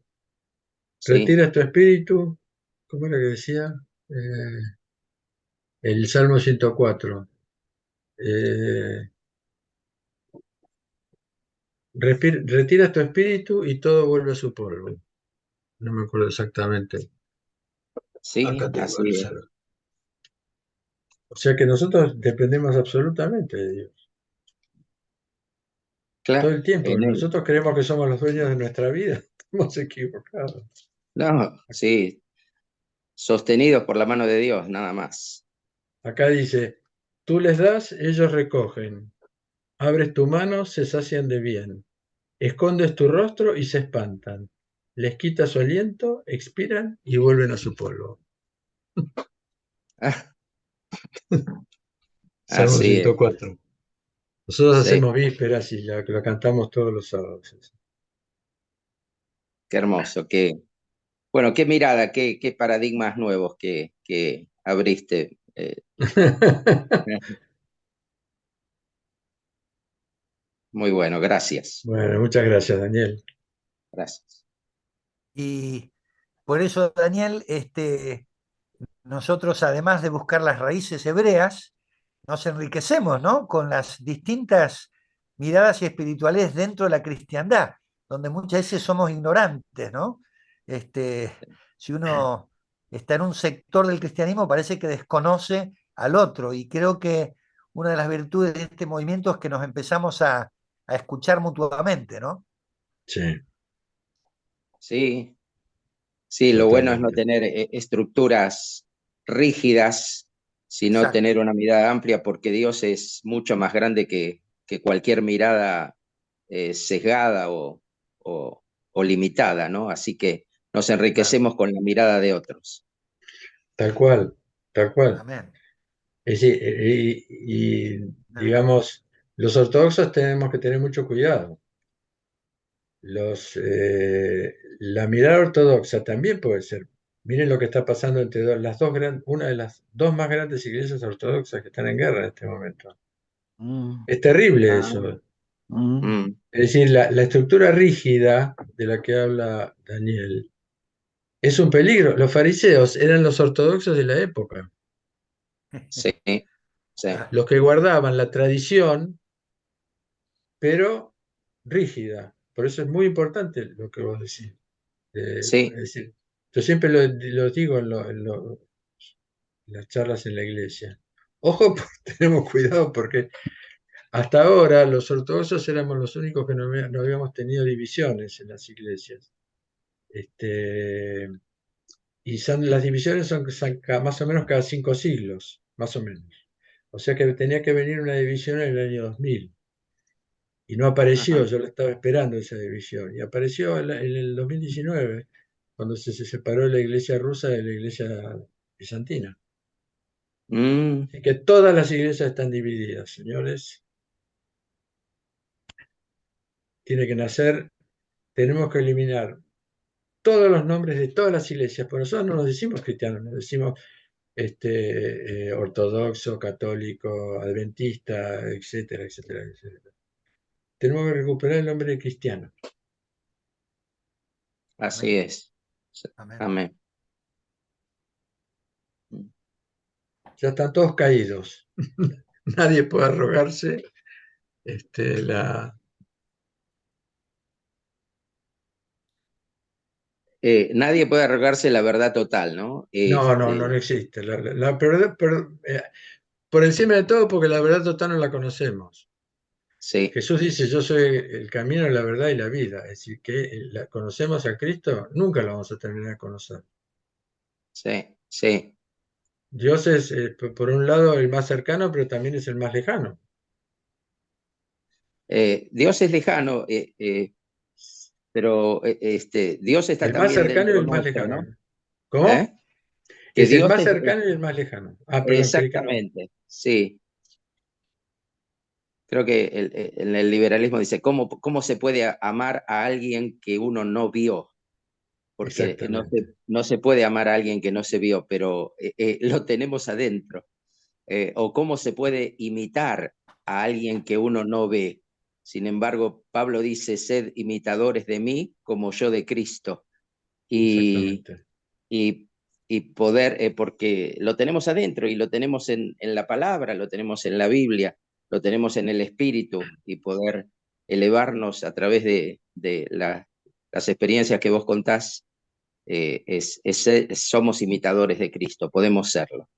Sí, Retira tu espíritu, ¿cómo era que decía? Eh, el Salmo 104. Eh, retira tu espíritu y todo vuelve a su polvo. No me acuerdo exactamente. sí, Acá tengo así el es. Salmo. O sea que nosotros dependemos absolutamente de Dios. Todo Claro, el tiempo. en él. Nosotros creemos que somos los dueños de nuestra vida. Estamos equivocados. No, sí, sostenidos por la mano de Dios, nada más. Acá dice, tú les das, ellos recogen. Abres tu mano, se sacian de bien. Escondes tu rostro y se espantan. Les quitas su aliento, expiran y vuelven a su polvo. Ah, Salmo así es. 104. Nosotros Sí, hacemos vísperas y lo cantamos todos los sábados. qué hermoso, bueno, qué mirada, qué paradigmas nuevos que abriste. Muy bueno, gracias. Bueno, muchas gracias, Daniel. Gracias. Y por eso, Daniel, nosotros, además de buscar las raíces hebreas, nos enriquecemos, ¿no?, con las distintas miradas y espiritualidades dentro de la cristiandad, donde muchas veces somos ignorantes, ¿no? Si uno está en un sector del cristianismo, parece que desconoce al otro, y creo que una de las virtudes de este movimiento es que nos empezamos a escuchar mutuamente, ¿no? Sí, Sí, sí, lo bueno es no totalmente. tener estructuras rígidas, sino Exacto. tener una mirada amplia, porque Dios es mucho más grande que cualquier mirada sesgada o limitada, ¿no? Así que nos Claro. enriquecemos con la mirada de otros. Tal cual, tal cual. Amén. Es decir, digamos, los ortodoxos tenemos que tener mucho cuidado. La mirada ortodoxa también puede ser. Miren lo que está pasando entre una de las dos más grandes iglesias ortodoxas que están en guerra en este momento. Mm, Es terrible Ah, eso. mm, mm, Es decir, la estructura rígida de la que habla Daniel es un peligro. Los fariseos eran los ortodoxos de la época, sí, sí, Claro. los que guardaban la tradición, pero rígida. Por eso es muy importante lo que vos decís. Es sí. decir, yo siempre lo digo en las charlas en la iglesia. Ojo, tenemos cuidado porque hasta ahora los ortodoxos éramos los únicos que no habíamos tenido divisiones en las iglesias. Este, y las divisiones son más o menos cada 5 siglos, más o menos. O sea que tenía que venir una división en el año 2000. Y no apareció, Ajá. yo la estaba esperando esa división. Y apareció en el 2019, cuando se separó la iglesia rusa de la iglesia bizantina. Mm, Así que todas las iglesias están divididas, señores. Tiene que nacer, tenemos que eliminar todos los nombres de todas las iglesias, porque nosotros no nos decimos cristianos, nos decimos ortodoxo, católico, adventista, etcétera, etcétera, etcétera. Tenemos que recuperar el nombre de cristiano. así Amén. es. Amén. Amén. Ya están todos caídos. Nadie puede arrogarse la... Nadie puede arrogarse la verdad total, ¿no? No existe. Por encima de todo, porque la verdad total no la conocemos. Sí, Jesús dice, yo soy el camino, la verdad y la vida. Es decir, que conocemos a Cristo, nunca lo vamos a terminar de conocer. sí, sí. Dios es, por un lado, el más cercano, pero también es el más lejano. Dios es lejano, pero Dios está El más también cercano y dentro el más nuestro, ¿no? lejano. ¿Cómo? ¿Eh? Que Es el Dios más es cercano y el más lejano. Ah, perdón, explícalo. exactamente, sí. Creo que en el liberalismo dice, ¿cómo se puede amar a alguien que uno no vio? Porque Exactamente. no se puede amar a alguien que no se vio, pero lo tenemos adentro. O cómo se puede imitar a alguien que uno no ve. Sin embargo, Pablo dice, sed imitadores de mí como yo de Cristo. Y, Exactamente. y, y poder, porque lo tenemos adentro y lo tenemos en la palabra, lo tenemos en la Biblia, lo tenemos en el Espíritu y poder elevarnos a través de las experiencias que vos contás, somos imitadores de Cristo, podemos serlo.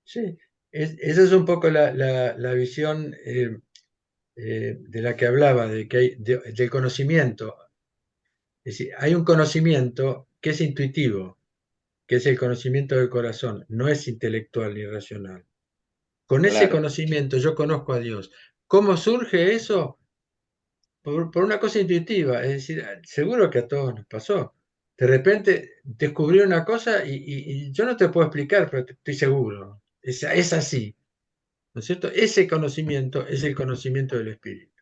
Sí, esa es un poco la visión de la que hablaba, de que del conocimiento. Es decir, hay un conocimiento que es intuitivo, que es el conocimiento del corazón, no es intelectual ni racional. Con ese Claro, conocimiento yo conozco a Dios. ¿Cómo surge eso? Por una cosa intuitiva, es decir, seguro que a todos nos pasó. De repente descubrí una cosa y yo no te puedo explicar, pero estoy seguro. Es así, ¿no es cierto? Ese conocimiento es el conocimiento del Espíritu.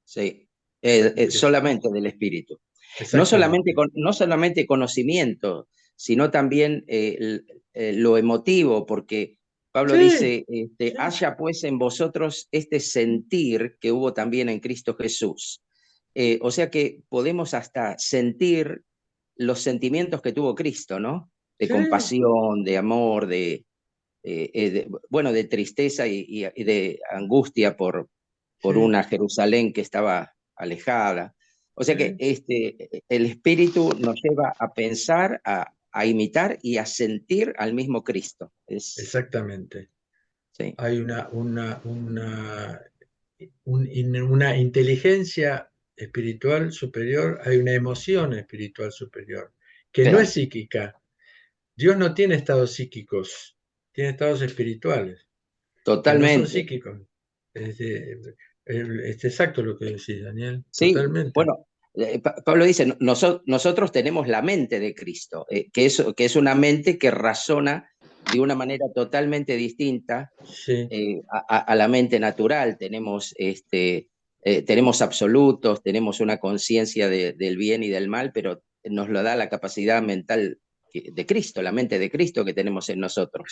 sí, Es- solamente del Espíritu. Exactamente, No solamente conocimiento, sino también lo emotivo, porque Pablo Sí, dice, sí, haya pues en vosotros este sentir que hubo también en Cristo Jesús. O sea que podemos hasta sentir los sentimientos que tuvo Cristo, ¿no? De sí, compasión, de amor, bueno, de tristeza y de angustia por sí, una Jerusalén que estaba alejada. O sea que sí, el Espíritu nos lleva a pensar, a imitar y a sentir al mismo Cristo. exactamente. Sí, Hay una inteligencia espiritual superior, hay una emoción espiritual superior, que no es claro, psíquica. Dios no tiene estados psíquicos, tiene estados espirituales, que no son totalmente. psíquicos. Es, es exacto lo que decís, Daniel, Sí, totalmente. bueno, Pablo dice, nosotros tenemos la mente de Cristo, que es una mente que razona de una manera totalmente distinta Sí, a la mente natural. Tenemos absolutos, tenemos una conciencia del bien y del mal, pero nos lo da la capacidad mental de Cristo, la mente de Cristo que tenemos en nosotros.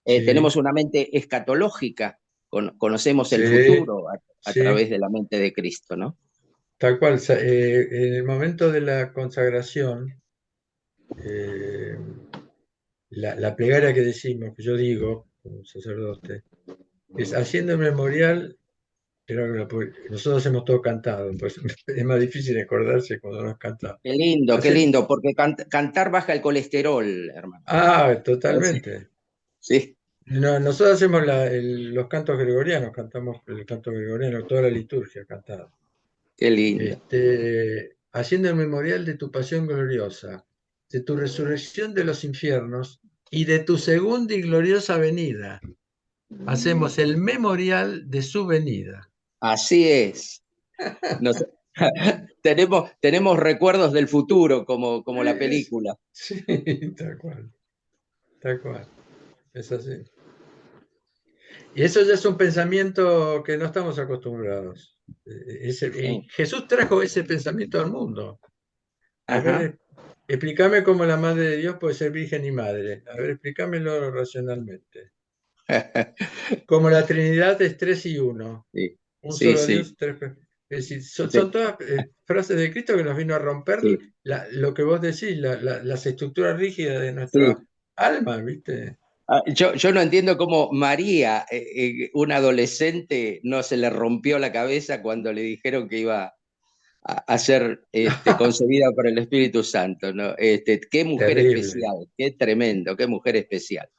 sí, Tenemos una mente escatológica, conocemos el sí, futuro a sí, través de la mente de Cristo, ¿no? tal cual. En el momento de la consagración, eh, la plegaria que decimos, que yo digo como sacerdote, es haciendo el memorial, pero nosotros hemos todo cantado, pues es más difícil acordarse cuando no has cantado. Qué Hacen- lindo, porque cantar baja el colesterol, hermano. Sí, totalmente. sí, No, nosotros hacemos los cantos gregorianos, cantamos el canto gregoriano, toda la liturgia cantada. qué lindo. Haciendo el memorial de tu pasión gloriosa, de tu resurrección de los infiernos y de tu segunda y gloriosa venida. Hacemos el memorial de su venida. Así es. Nos- tenemos recuerdos del futuro, como la película. Sí, tal cual, tal cual. Es así. Y eso ya es un pensamiento que no estamos acostumbrados. Y Sí. Jesús trajo ese pensamiento al mundo. A Ajá. ver, explícame cómo la Madre de Dios puede ser virgen y madre. A ver, explícamelo racionalmente. Como la Trinidad es tres y uno. Sí, Un sí, solo Dios, sí, tres. Es decir, son sí, todas frases de Cristo que nos vino a romper sí, lo que vos decís, las estructuras rígidas de nuestra sí. alma, ¿viste? Yo no entiendo cómo María, una adolescente, no se le rompió la cabeza cuando le dijeron que iba a ser concebida por el Espíritu Santo, ¿no? Qué mujer Terrible. especial, qué tremendo, qué mujer especial.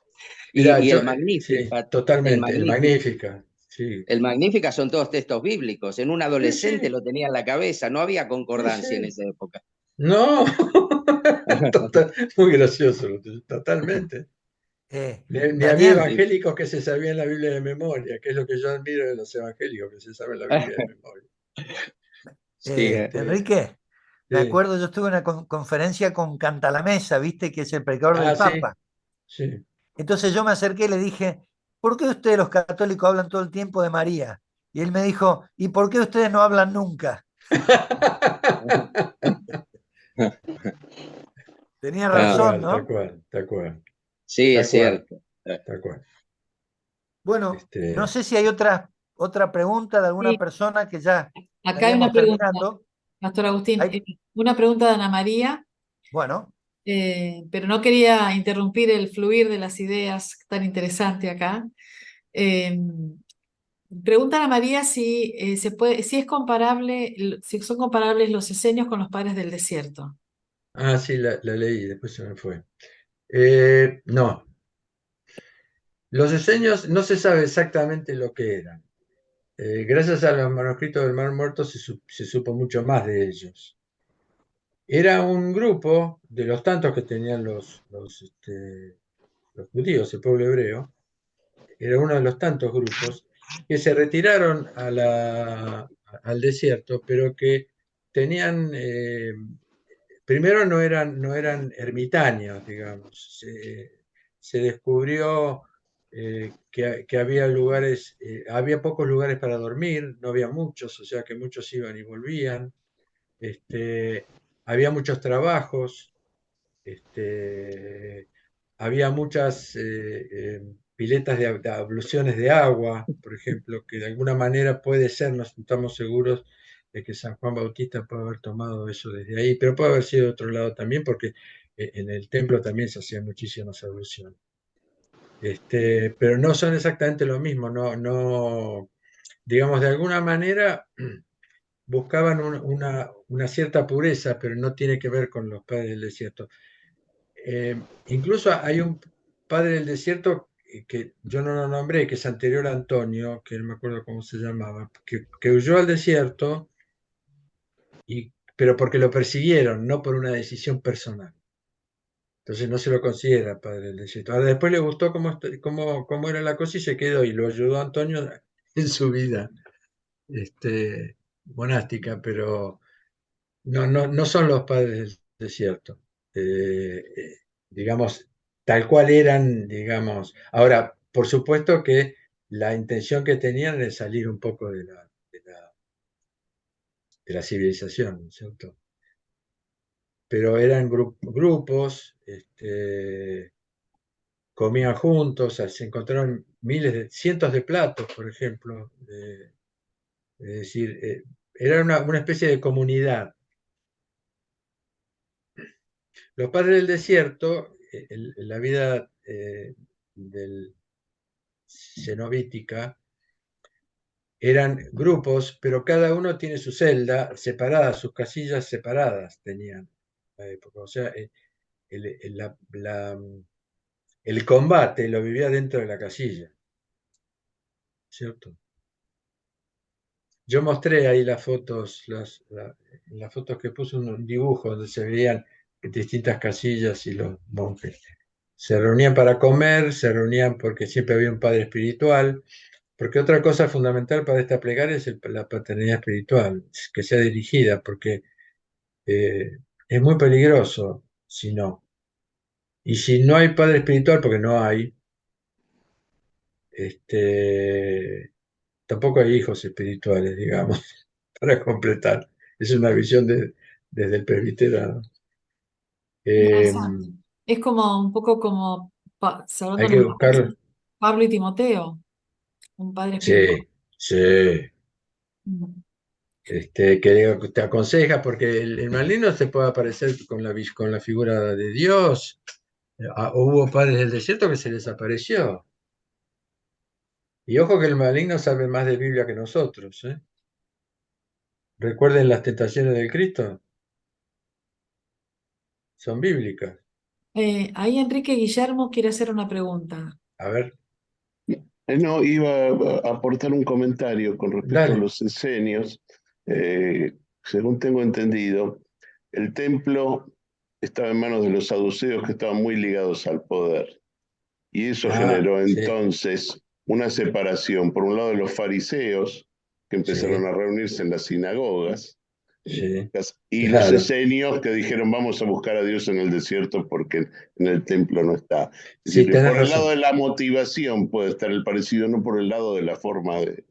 Mira, Y el sí, Magníficat, el totalmente, el Magníficat, Magnífica, sí, el Magníficat son todos textos bíblicos. En un sí, adolescente sí, lo tenía en la cabeza, no había sí, concordancia en sí. esa época. No, muy gracioso, totalmente. Ni había Daniel, Sí, evangélicos que se sabían la Biblia de memoria, que es lo que yo admiro de los evangélicos, que se saben la Biblia de memoria. sí, Este, Enrique, me sí. acuerdo, yo estuve en una conferencia con Cantalamessa, viste, que es el predicador del Sí, Papa. sí. Entonces yo me acerqué y le dije, ¿por qué ustedes los católicos hablan todo el tiempo de María? Y él me dijo, ¿y por qué ustedes no hablan nunca? Tenía Tal razón, cual, tal ¿no? cual, tal cual, sí, es tal cual, cierto. tal cual. Bueno, no Este, sé si hay otra pregunta de alguna Sí, persona que ya acá hay una estaríamos pregunta, terminando. Pastor Agustín. Hay, Una pregunta de Ana María, bueno, pero no quería interrumpir el fluir de las ideas tan interesante acá. Eh, Pregunta a María si si es comparable, si son comparables los esenios con los padres del desierto. sí, la leí, después se me fue. No, los diseños no se sabe exactamente lo que eran. Gracias a los manuscritos del Mar Muerto se supo mucho más de ellos. Era un grupo de los tantos que tenían los judíos, el pueblo hebreo, era uno de los tantos grupos que se retiraron al desierto, pero que tenían, primero no eran ermitaños, digamos. Se descubrió que había lugares, había pocos lugares para dormir, no había muchos, o sea que muchos iban y volvían. Este, había muchos trabajos, había muchas piletas de abluciones de agua, por ejemplo, que de alguna manera puede ser, no estamos seguros de que San Juan Bautista puede haber tomado eso desde ahí, pero puede haber sido de otro lado también, porque en el templo también se hacían muchísimas abluciones. Pero no son exactamente lo mismo, no, digamos, de alguna manera buscaban una cierta pureza, pero no tiene que ver con los padres del desierto. Incluso hay un padre del desierto que yo no lo nombré, que es anterior a Antonio, que no me acuerdo cómo se llamaba, que huyó al desierto, pero porque lo persiguieron, no por una decisión personal. Entonces no se lo considera padre del desierto. Ahora después le gustó cómo era la cosa y se quedó y lo ayudó a Antonio en su vida monástica, pero no son los padres del desierto. Digamos, tal cual eran, digamos. Ahora, por supuesto que la intención que tenían es salir un poco de la civilización, ¿no es cierto? Pero eran grupos, comían juntos, se encontraron cientos de platos, por ejemplo. Es decir, era una especie de comunidad. Los padres del desierto, la vida cenobítica, eran grupos, pero cada uno tiene su celda separada, sus casillas separadas tenían en la época. O sea, el combate lo vivía dentro de la casilla, ¿cierto? Yo mostré ahí las fotos, las fotos que puse un dibujo donde se veían distintas casillas y los monjes. Se reunían para comer, se reunían porque siempre había un padre espiritual, porque otra cosa fundamental para esta plegaria es la paternidad espiritual, que sea dirigida, porque es muy peligroso si no. Y si no hay padre espiritual, porque no hay, tampoco hay hijos espirituales, digamos, para completar. Es una visión desde el presbiterano. No, Eh, exacto. Es como un poco como, salvando hay las que distancias, buscar, Pablo y Timoteo, un padre espiritual. sí, sí. Mm. Que te aconseja, porque el maligno se puede aparecer con la figura de Dios. Hubo padres del desierto que se les apareció. Y ojo que el maligno sabe más de Biblia que nosotros, ¿eh? Recuerden las tentaciones del Cristo, son bíblicas. Ahí Enrique Guillermo quiere hacer una pregunta. A ver, No, iba a aportar un comentario con respecto a dale. los esenios. Según tengo entendido, el templo estaba en manos de los saduceos que estaban muy ligados al poder. Y eso Ah, generó sí, entonces una separación, por un lado, de los fariseos, que empezaron sí, a reunirse en las sinagogas, sí, y los claro. esenios que dijeron vamos a buscar a Dios en el desierto porque en el templo no está. Es Sí, decir, que tenés por el lado razón. de la motivación puede estar el parecido, no por el lado de la forma de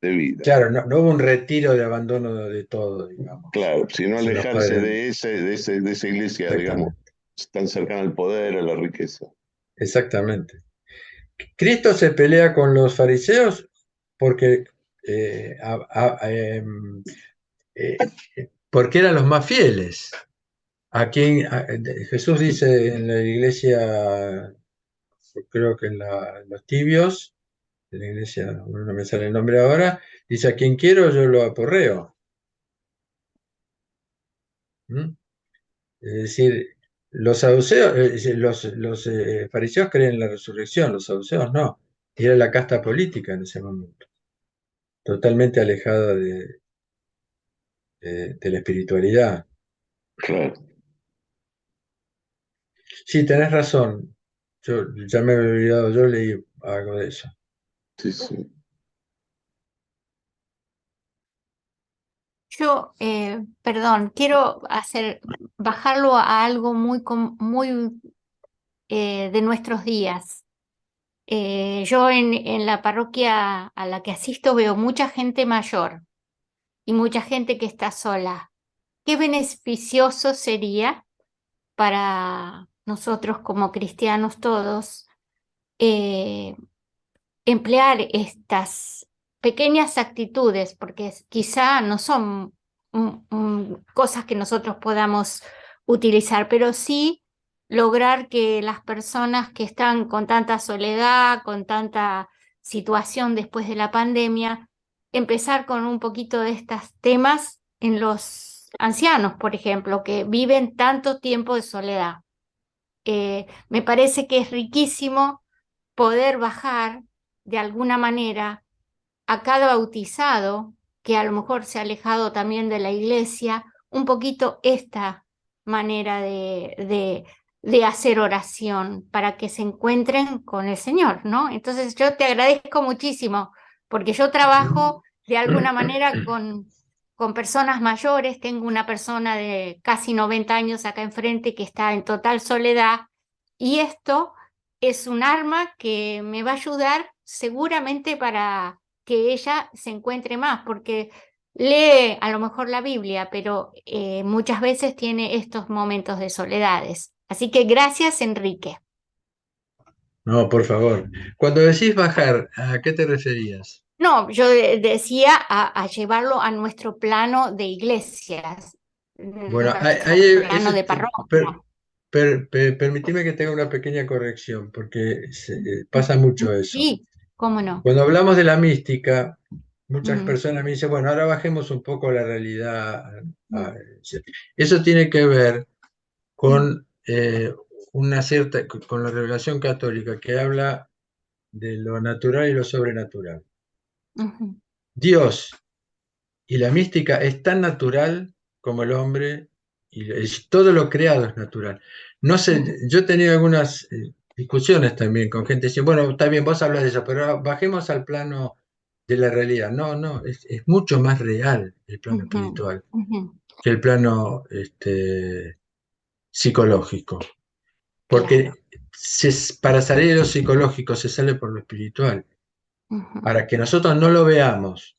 vida. Claro, no hubo un retiro de abandono de todo, digamos, Claro, sino si los alejarse padres, de esa iglesia, digamos, exactamente, tan cercana al poder, a la riqueza. exactamente. Cristo se pelea con los fariseos porque, eh, a- a- em, eh, porque eran los más fieles. Jesús dice en la iglesia, creo que en los tibios, de la iglesia, no me sale el nombre ahora, dice: a quien quiero yo lo aporreo. ¿Mm? Es decir, los saduceos, los fariseos creen en la resurrección, los saduceos no. Y era la casta política en ese momento, totalmente alejada de la espiritualidad. Claro, Sí, tenés razón. Yo ya me había olvidado, yo leí algo de eso. sí, sí. Yo, perdón, quiero bajarlo a algo muy de nuestros días. Yo en la parroquia a la que asisto veo mucha gente mayor y mucha gente que está sola. ¿Qué beneficioso sería para nosotros como cristianos todos emplear estas pequeñas actitudes, porque quizá no son cosas que nosotros podamos utilizar, pero sí lograr que las personas que están con tanta soledad, con tanta situación después de la pandemia, empezar con un poquito de estos temas en los ancianos, por ejemplo, que viven tanto tiempo de soledad. Me parece que es riquísimo poder bajar de alguna manera a cada bautizado que a lo mejor se ha alejado también de la iglesia, un poquito esta manera de hacer oración para que se encuentren con el Señor, ¿no? Entonces yo te agradezco muchísimo porque yo trabajo de alguna manera con personas mayores. Tengo una persona de casi 90 años acá enfrente que está en total soledad y esto es un arma que me va a ayudar seguramente para que ella se encuentre más, porque lee a lo mejor la Biblia, pero muchas veces tiene estos momentos de soledades. Así que gracias, Enrique. No, por favor. Cuando decís bajar, ¿a qué te referías? No, yo decía a llevarlo a nuestro plano de iglesias, Bueno, nuestro plano de parroquia. permitime que tenga una pequeña corrección, porque pasa mucho eso. Sí, cómo no. Cuando hablamos de la mística, muchas Ujú. personas me dicen, bueno, ahora bajemos un poco la realidad. Eso tiene que ver con una cierta, con la revelación católica que habla de lo natural y lo sobrenatural. Ujú. Dios y la mística es tan natural como el hombre, y todo lo creado es natural. No sé, yo he tenido algunas discusiones también con gente diciendo, bueno, está bien, vos hablas de eso, pero bajemos al plano de la realidad. No, no, es mucho más real el plano Ujú, espiritual ujú. que el plano psicológico. Claro. Porque para salir de lo psicológico se sale por lo espiritual. Ujú. Para que nosotros no lo veamos,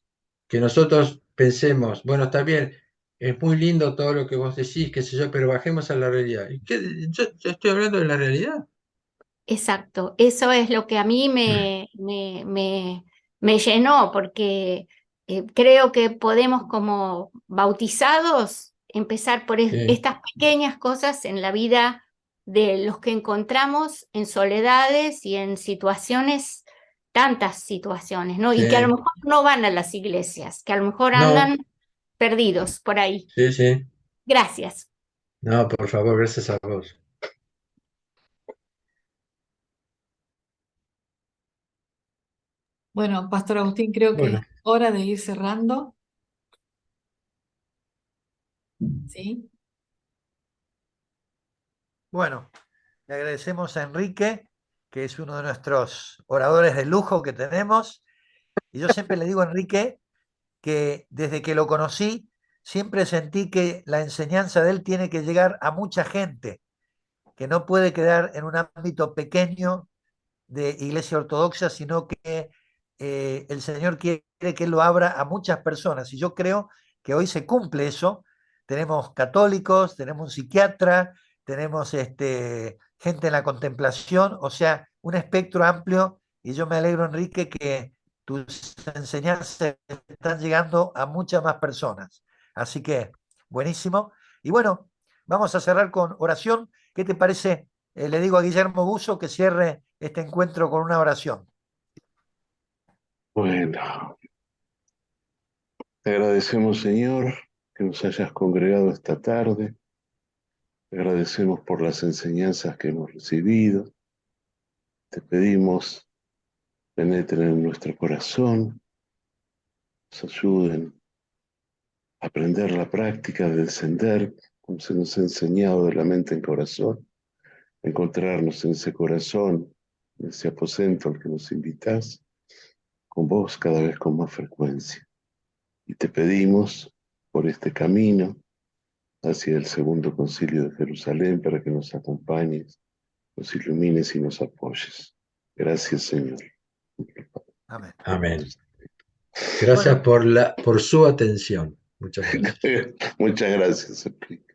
que nosotros pensemos, bueno, está bien, es muy lindo todo lo que vos decís, qué sé yo, pero bajemos a la realidad. ¿Y qué? Yo estoy hablando de la realidad. Exacto, eso es lo que a mí me llenó, porque creo que podemos como bautizados empezar por Sí, estas pequeñas cosas en la vida de los que encontramos en soledades y en situaciones, tantas situaciones, ¿no? sí. Y que a lo mejor no van a las iglesias, que a lo mejor No, andan perdidos por ahí. sí, sí. Gracias. No, por favor, gracias a vos. Bueno, Pastor Agustín, creo que es Bueno, hora de ir cerrando, ¿sí? Bueno, le agradecemos a Enrique, que es uno de nuestros oradores de lujo que tenemos. Y yo siempre le digo a Enrique que desde que lo conocí, siempre sentí que la enseñanza de él tiene que llegar a mucha gente, que no puede quedar en un ámbito pequeño de Iglesia Ortodoxa, sino que el Señor quiere que Él lo abra a muchas personas. Y yo creo que hoy se cumple eso. Tenemos católicos, tenemos un psiquiatra, tenemos gente en la contemplación, o sea, un espectro amplio. Y yo me alegro, Enrique, que tus enseñanzas están llegando a muchas más personas. Así que, buenísimo. Y bueno, vamos a cerrar con oración. ¿Qué te parece? Le digo a Guillermo Buzo que cierre este encuentro con una oración. Bueno, te agradecemos, Señor, que nos hayas congregado esta tarde. Te agradecemos por las enseñanzas que hemos recibido. Te pedimos penetren en nuestro corazón, nos ayuden a aprender la práctica de descender, como se nos ha enseñado de la mente en corazón, encontrarnos en ese corazón, en ese aposento al que nos invitas, con vos cada vez con más frecuencia. Y te pedimos por este camino hacia el segundo concilio de Jerusalén para que nos acompañes, nos ilumines y nos apoyes. Gracias, Señor. Amén. amén. Gracias Bueno, por su atención. Muchas gracias. Muchas gracias, Enrique.